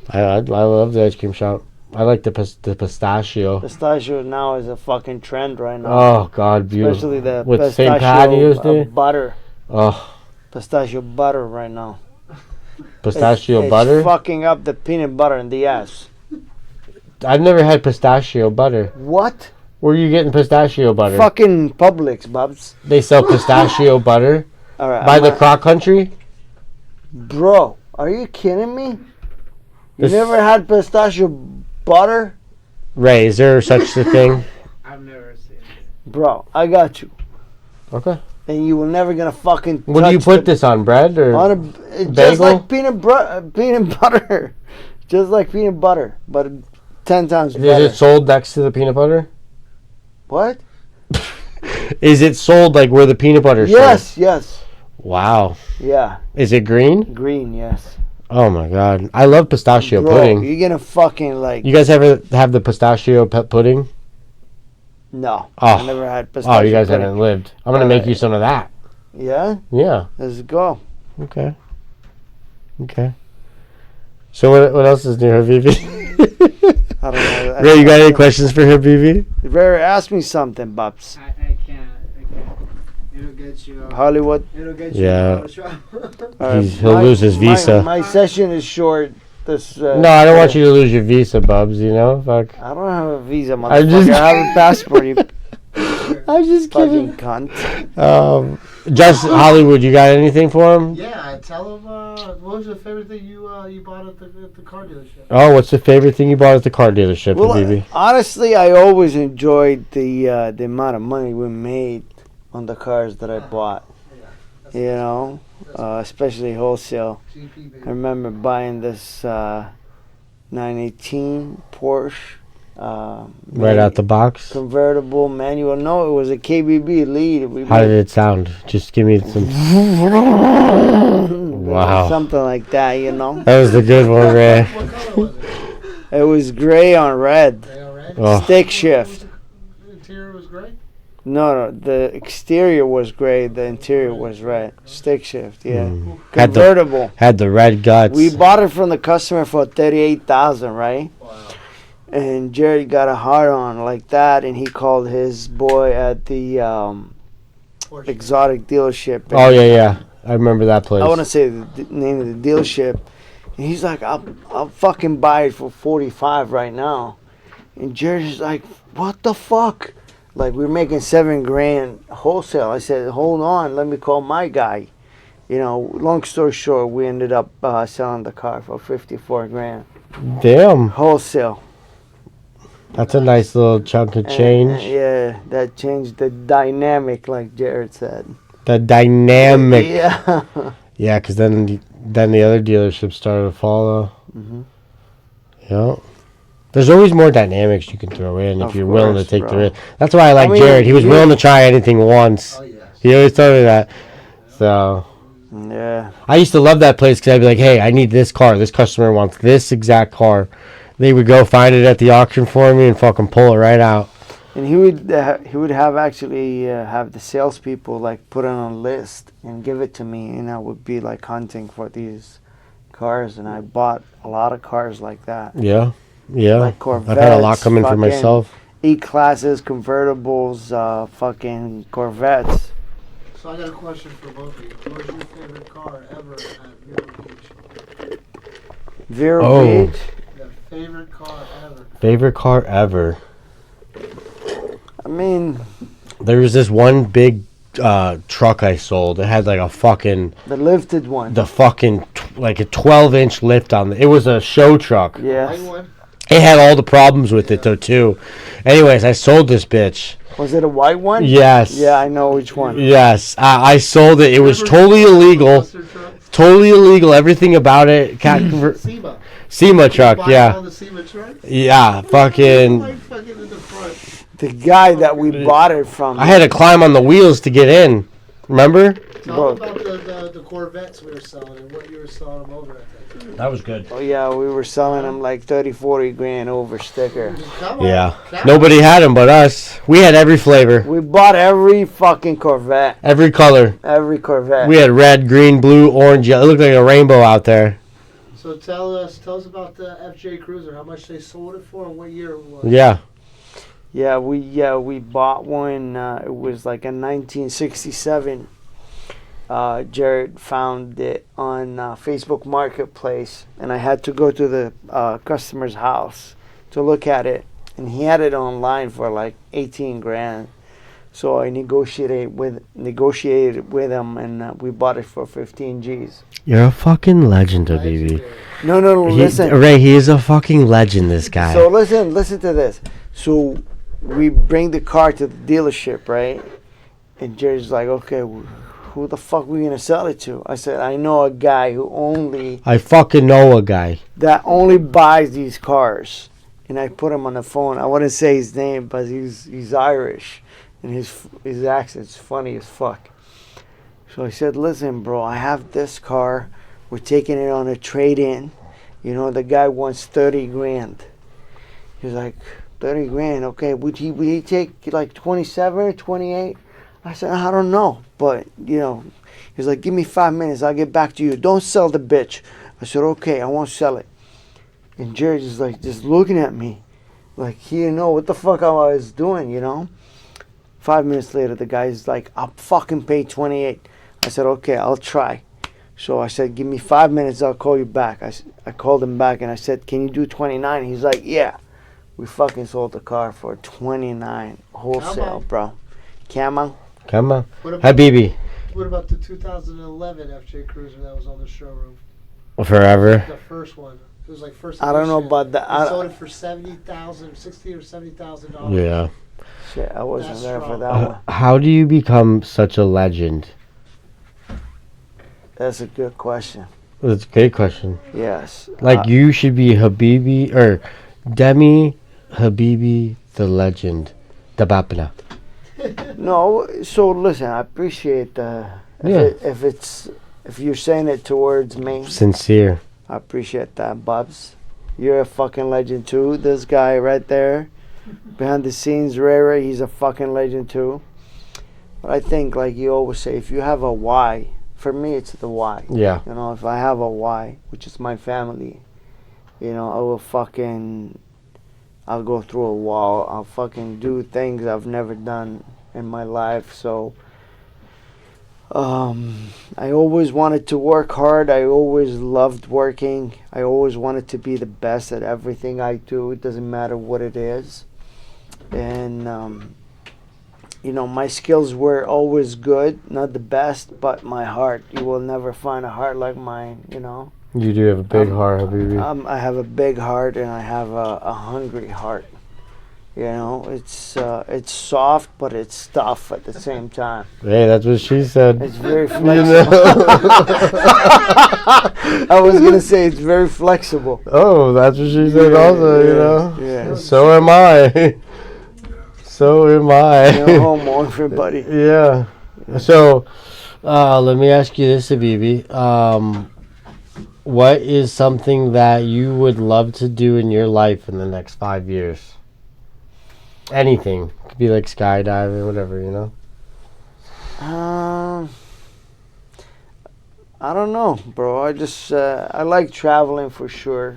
I love the ice cream shop. I like the pistachio. Pistachio now is a fucking trend right now. Oh, God, beautiful. Especially the with pistachio St. Patty's Day? butter. Oh. Pistachio butter right now. Pistachio it's butter? It's fucking up the peanut butter in the ass. I've never had pistachio butter. What? Where are you getting pistachio butter? Fucking Publix, Bubs. They sell pistachio butter? All right. By the Crock Country? Bro, are you kidding me? You This- never had pistachio butter? Ray, is there such a thing? I've never seen it. Bro, I got you. Okay. And you were never gonna fucking What do you touch put this on, bread or it's just bagel? like peanut butter. Just like peanut butter, but 10 times better. Is it sold next to the peanut butter? What? Is it sold like where the peanut butter is Yes, sold? yes. Wow. Yeah. Is it green? Green, yes. Oh my God. I love pistachio Bro, pudding. you're gonna fucking like... You guys ever have the pistachio pudding? No. Oh. I never had pistachio Oh, you guys pudding. haven't lived. I'm going to make you some of that. Yeah? Yeah. Let's go. Okay. So what else is new, Habibi? I don't know. Ray, you got any questions for Habibi? Ray, ask me something, Bubs. I can't. It'll get you. Hollywood. It'll get you. Yeah. out of trouble. He'll lose his visa. My session is short. This. No, I don't want you to lose your visa, Bubs, you know? Fuck. I don't have a visa, I'm motherfucker. just- I have a passport, you I'm just fucking kidding. cunt. Just Hollywood, you got anything for him? Yeah, tell him what was your favorite thing you bought at the car dealership? Oh, what's the favorite thing you bought at the car dealership, Well, Habibi? honestly, I always enjoyed the amount of money we made on the cars that I bought. You know, especially wholesale. I remember buying this 918 Porsche. Right out the box? Convertible manual. No, it was a KBB lead. How did it sound? Just give me some... Wow. Something like that, you know. That was the good one, Ray. What color was it? It was gray on red. Gray on red? Oh. Stick shift. The interior was gray? No, the exterior was gray. The interior was red. Stick shift, yeah. Had the, Convertible. had the red guts. We bought it from the customer for $38,000, right? Wow. And Jerry got a hard on like that, and he called his boy at the Porsche. exotic dealership. Oh, yeah. I remember that place. I want to say the name of the dealership. And he's like, I'll fucking buy it for 45 right now. And Jerry's like, what the fuck? Like, we're making $7,000 wholesale. I said, hold on, let me call my guy. You know, long story short, we ended up selling the car for $54,000 Damn. wholesale. That's a nice little chunk of change. Yeah, that changed the dynamic, like Jared said. The dynamic. Yeah. Yeah, because then the other dealerships started to follow. Mm-hmm. Yeah. There's always more dynamics you can throw in if Of you're willing to course, take bro. the risk. That's why I like I mean, Jared. He was you- willing to try anything once. Oh, yes. He always told me that. So Yeah. I used to love that place because I'd be like, hey, I need this car. This customer wants this exact car. They would go find it at the auction for me and fucking pull it right out. And he would have actually have the salespeople like put it on a list and give it to me, and I would be like hunting for these cars, and I bought a lot of cars like that. Yeah. Yeah. Like I've had a lot Corvettes, coming for fucking myself. E-classes, convertibles, fucking Corvettes. So I got a question for both of you. What was your favorite car ever at Vero Beach? Vero Oh. Beach. The favorite car ever. Favorite car ever. I mean, There was this one big truck I sold. It had like a fucking the lifted one. like a 12-inch lift on it. It was a show truck. Yes. White one? It had all the problems with it though too. Anyways, I sold this bitch. Was it a white one? Yes. Yeah, I know which one. Yes, I sold it. It was Remember totally the illegal. Buster trucks? Totally illegal. Everything about it. SEMA. SEMA truck. Buy Yeah. all the SEMA trucks? Yeah. Fucking. Like fucking in the front. The guy that we bought it from. I had to climb on the wheels to get in. Remember? Tell Bro. them about the Corvettes we were selling and what you were selling them over at that time. That was good. Oh yeah, we were selling them like 30, 40 grand over sticker. Come on. Yeah. Come Nobody had them but us. We had every flavor, We bought every fucking Corvette. every color. Every Corvette. We had red, green, blue, orange, yellow. It looked like a rainbow out there. on. So tell us about the FJ Cruiser, how much they sold it for and what year it was. Yeah. Yeah, we bought one. It was like a 1967. Jared found it on Facebook Marketplace, and I had to go to the customer's house to look at it, and he had it online for like 18 grand. So I negotiated with him, and we bought it for 15 G's. You're a fucking legend, Habibi. No, listen. Ray, he is a fucking legend, this guy. So listen to this. So we bring the car to the dealership, right? And Jerry's like, okay, who the fuck we gonna sell it to? I said, I know a guy I fucking know a guy. that only buys these cars. And I put him on the phone. I wouldn't say his name, but he's Irish, and his accent's funny as fuck. So I said, listen, bro, I have this car. We're taking it on a trade-in. You know, the guy wants 30 grand. He's like, 30 grand, okay. Would he take like 27 or 28? I said, I don't know. But, you know, he's like, give me 5 minutes. I'll get back to you. Don't sell the bitch. I said, okay, I won't sell it. And Jared is like, just looking at me. Like, he didn't know what the fuck I was doing, you know? 5 minutes later, the guy's like, I'll fucking pay 28. I said, okay, I'll try. So I said, give me 5 minutes. I'll call you back. I called him back and I said, can you do 29? He's like, yeah. We fucking sold the car for 29 wholesale, bro. Camo. Come on. What about, Habibi. what about the 2011 FJ Cruiser that was on the showroom? Forever. The first one. It was like first I don't know edition. about that. They sold it for $60,000 or $70,000. Yeah. Shit, I wasn't That's there for strong. that one. How do you become such a legend? That's a good question. That's a great question. Yes. Like, you should be Habibi, or Demi Habibi, the legend. The Bapna. No, so listen, I appreciate if you're saying it towards me, Sincere. I appreciate that, Bubs. You're a fucking legend too. This guy right there, behind the scenes, Ray, he's a fucking legend too. But I think, like you always say, if you have a why, for me it's the why. Yeah. You know, if I have a why, which is my family, you know, I'll go through a wall. I'll fucking do things I've never done in my life. So, I always wanted to work hard. I always loved working. I always wanted to be the best at everything I do. It doesn't matter what it is. And, you know, my skills were always good, not the best, but my heart. You will never find a heart like mine, you know. You do have a big heart, Habibi. I have a big heart and I have a hungry heart. You know, it's soft, but it's tough at the same time. Hey, that's what she said. It's very flexible. I was gonna say it's very flexible. Oh, that's what she said also, you know. Yeah. So am I. So am I. No homo, everybody. Yeah. So, let me ask you this, Habibi. What is something that you would love to do in your life in the next 5 years? Anything. Could be like skydiving, whatever, you know? I don't know, bro. I just I like traveling for sure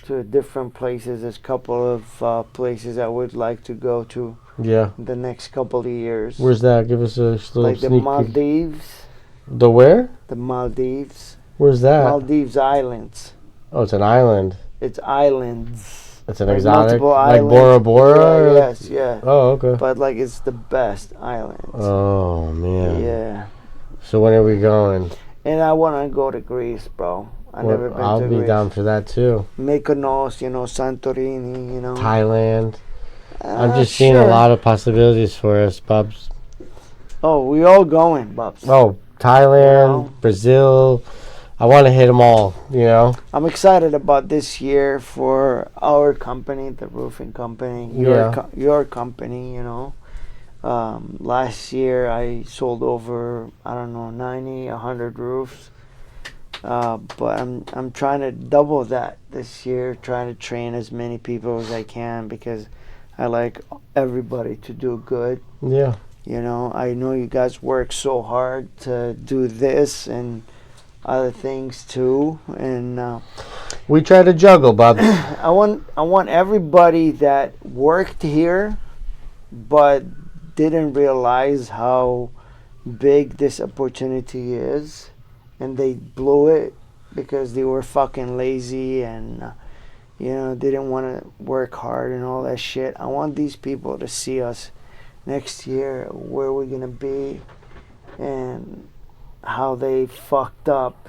to different places. There's a couple of places I would like to go to Yeah. the next couple of years. Where's that? Give us a little Like the sneak peek. Maldives. The where? The Maldives. Where's that? Maldives Islands. Oh, it's an island. It's islands. It's an Like exotic, multiple like islands. Bora Bora. Yeah, or- yes, yeah. Oh, okay. But like it's the best islands. Oh man. Yeah. So when are we going? And I want to go to Greece, bro. I've never been I'll to be Greece. down for that too. Mykonos, Santorini, Thailand. I'm just seeing a sure. lot of possibilities for us, Bubs. Oh, we all going, Bubs. Oh, Thailand, You know? Brazil. I want to hit them all. You know. I'm excited about this year for our company, the roofing company, Yeah. your company, Last year I sold over, I don't know, 90, 100 roofs. But I'm trying to double that this year, trying to train as many people as I can because I like everybody to do good. Yeah. I know you guys work so hard to do this and other things too, and We try to juggle, Bubs. I want everybody that worked here but didn't realize how big this opportunity is, and they blew it because they were fucking lazy and didn't want to work hard and all that shit. I want these people to see us next year where we're gonna be and how they fucked up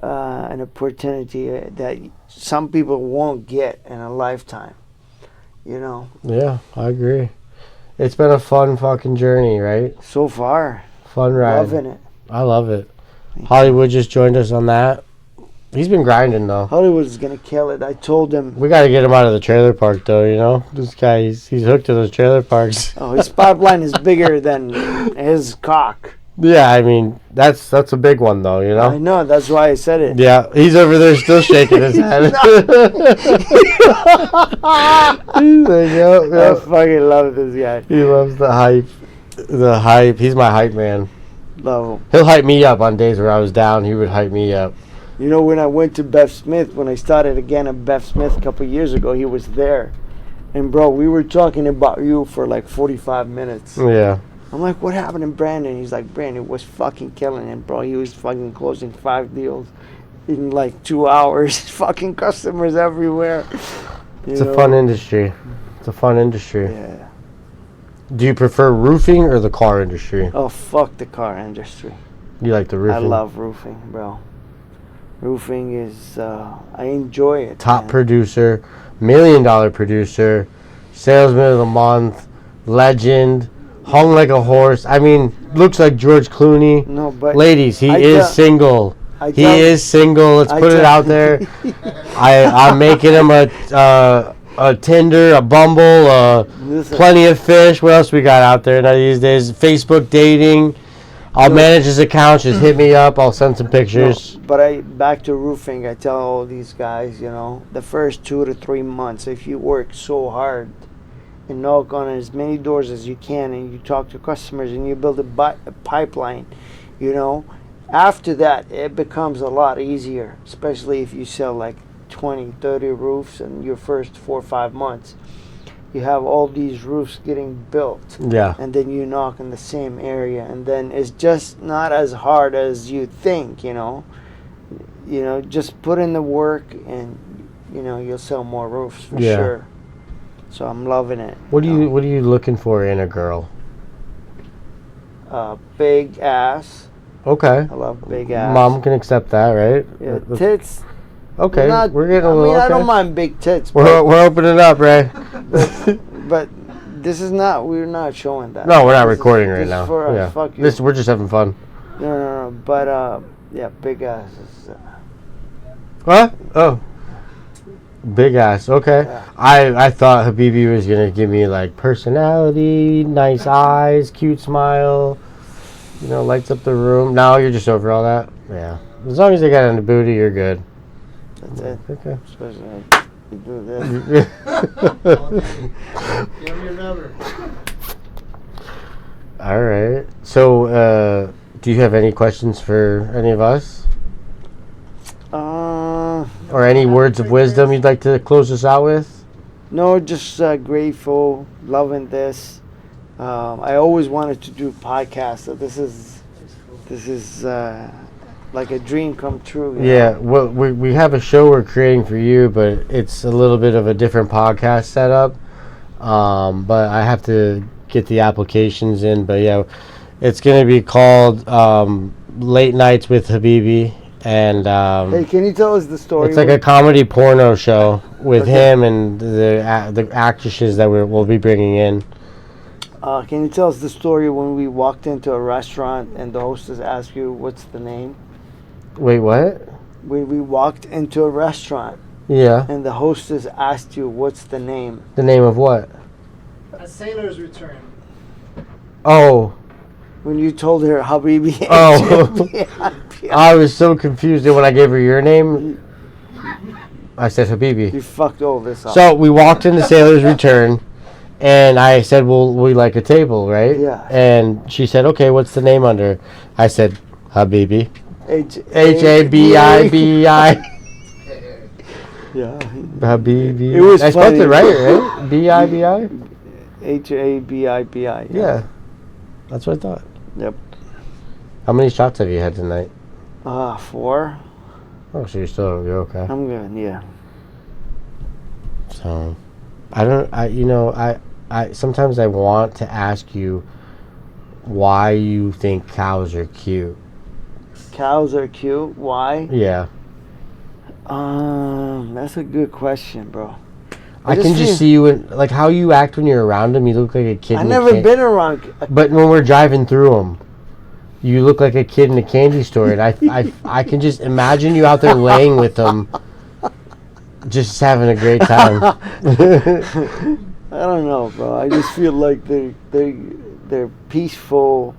an opportunity that some people won't get in a lifetime. Yeah, I agree. It's been a fun fucking journey, right? So far, Fun ride. loving it. I love it. Hollywood just joined us on that. He's been grinding though. Hollywood is gonna kill it. I told him. We got to get him out of the trailer park though. You know, this guy he's hooked to those trailer parks. Oh, his pipeline is bigger than his cock. Yeah, I mean that's a big one though. You I know. know. That's why I said it. Yeah, he's over there still shaking his head. He's like, yep, I yep. fucking love this guy. He loves the hype. The hype. He's my hype man. Love him. He'll hype me up on days where I was down. He would hype me up. When I went to Bev Smith, when I started again at Bev Smith a couple years ago, he was there. And bro, we were talking about you for like 45 minutes. Yeah. I'm like, what happened to Brandon? He's like, Brandon was fucking killing it, bro. He was fucking closing 5 deals in like 2 hours. Fucking customers everywhere. It's a fun industry. It's a fun industry. Yeah. Do you prefer roofing or the car industry? Oh, fuck the car industry. You like the roofing? I love roofing, bro. Roofing is, I enjoy it. Top man. producer, $1 million producer, salesman of the month, legend, hung like a horse. I mean, looks like George Clooney. No, but Ladies, he I is tell- single. I He tell- is single. Let's I put it tell- out there. I'm making him a Tinder, a Bumble, Listen. Plenty of Fish. What else we got out there now these days? Facebook dating. I'll manage his account. Just hit me up. I'll send some pictures. No, but back to roofing, I tell all these guys, the first 2 to 3 months, if you work so hard and knock on as many doors as you can and you talk to customers and you build a pipeline, after that it becomes a lot easier, especially if you sell like 20, 30 roofs in your first 4 or 5 months. You have all these roofs getting built. Yeah. And then you knock in the same area, and then it's just not as hard as you think. Just put in the work, and you'll sell more roofs for Yeah. sure. So I'm loving it. What are you looking for in a girl? Big ass. Okay. I love big ass. Mom can accept that, right? Yeah, tits. Okay. Not, We're getting a little. I okay. don't mind big tits, We're opening up, Ray. but this is not. We're not showing that. No, we're not This is- recording right this is now. For us. Yeah. Fuck you. We're just having fun. No. But yeah, big ass is. What? Oh. Big ass. Okay. Yeah. I thought Habibi was gonna give me like personality, nice eyes, cute smile. Lights up the room. No, you're just over all that. Yeah. As long as they got on the booty, you're good. That's it. Okay. Especially if you do this. Give me your number. All right. So, do you have any questions for any of us? or any words of wisdom you'd like to close us out with? No, just grateful, loving this. I always wanted to do podcasts, so this is like a dream come true. you Yeah, know? well, we have a show we're creating for you, but it's a little bit of a different podcast setup. But I have to get the applications in. But yeah, it's going to be called Late Nights with Habibi. And Hey, can you tell us the story? it's like a comedy porno show with Okay. him and the actresses that we'll be bringing in. Can you tell us the story when we walked into a restaurant and the hostess asked you what's the name? Wait, what? When we walked into a restaurant Yeah. and the hostess asked you what's the name? The name of what? A sailor's return. Oh. When you told her Habibi. Oh. I was so confused that when I gave her your name, I said Habibi. You fucked all this up. So we walked into Sailor's Return, and I said, well, we like a table, right? Yeah. And she said, okay, what's the name under? I said, Habibi. Habibi. Yeah. Habibi. It was I spelled funny. it right? Bibi? Habibi. Yeah. That's what I thought. Yep. How many shots have you had tonight? 4. Oh, so you're okay. I'm good. Yeah. So, I sometimes I want to ask you why you think cows are cute. Cows are cute. Why? Yeah. That's a good question, bro. I can just see you in, like, how you act when you're around them. You look like a kid. I in never been around. But when we're driving through them, you look like a kid in a candy store, and I can just imagine you out there laying with them, just having a great time. I don't know, bro. I just feel like they're peaceful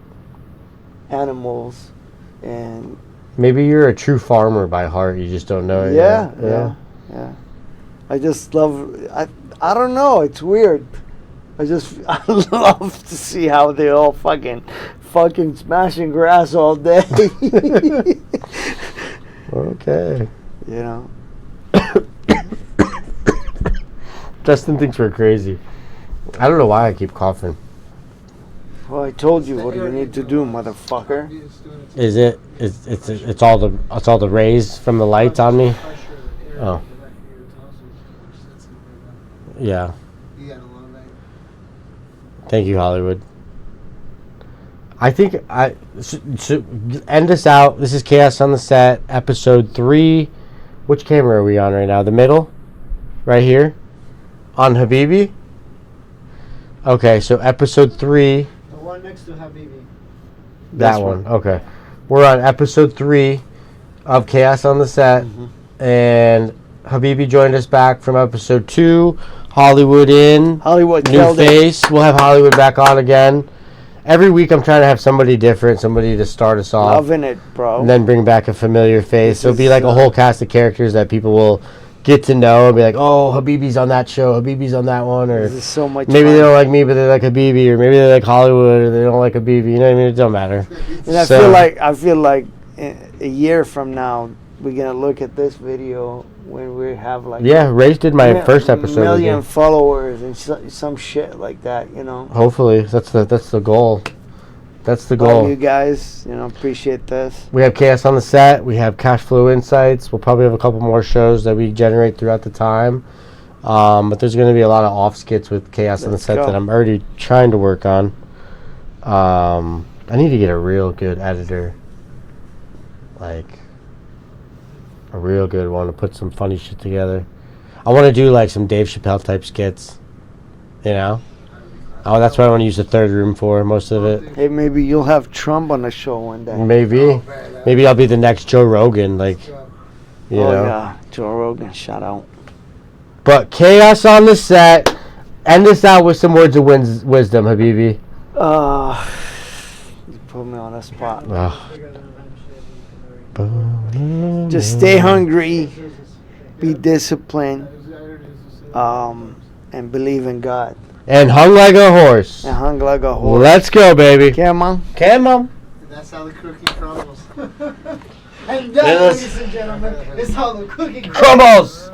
animals, and Maybe you're a true farmer by heart. You just don't know it. yeah. I just love. I don't know. It's weird. I love to see how they all fucking smashing grass all day. Okay. You know. Justin thinks we're crazy. I don't know why I keep coughing. Well, I told you what you need to do, motherfucker. Is it? It's all the rays from the lights on me. Oh. Yeah. Thank you, Hollywood. I think end us out. This is Chaos on the Set, episode 3. Which camera are we on right now? The middle? Right here? On Habibi? Okay, so episode 3. The one next to Habibi. That one. Okay. We're on episode 3 of Chaos on the Set. And Habibi joined us back from episode 2. Hollywood in. Hollywood New killed it. face. We'll have Hollywood back on again. Every week I'm trying to have somebody different, somebody to start us off. Loving it, bro. And then bring back a familiar face. So it'll be like a whole cast of characters that people will get to know and be like, oh, Habibi's on that show, Habibi's on that one, or This is so much maybe fun. they don't like me, but they like Habibi, or maybe they like Hollywood, or they don't like Habibi. You know what I mean? It don't matter. And I feel like a year from now we're gonna look at this video when we have like Yeah, Ray did my first episode. million Again. followers and some shit like that, you know. Hopefully, that's the goal. That's the Love goal. you guys, appreciate this. We have Chaos on the Set. We have Cash Flow Insights. We'll probably have a couple more shows that we generate throughout the time. But there's going to be a lot of off skits with Chaos on the Let's Set go. that I'm already trying to work on. I need to get a real good editor. Like, a real good one to put some funny shit together. I want to do like some Dave Chappelle type skits. You know? Oh, that's what I want to use the third room for, most of it. Hey, maybe you'll have Trump on the show one day. Maybe. Maybe I'll be the next Joe Rogan, like, you know. Yeah, Joe Rogan, shout out. But Chaos on the Set. End this out with some words of wisdom, Habibi. You put me on the spot. Ugh. Just stay hungry, be disciplined, and believe in God. And hung like a horse. And hung like a horse. Let's go, baby. Come on. Come on. That's how the cookie crumbles. And that, Yes. ladies and gentlemen, is how the cookie Crumbles.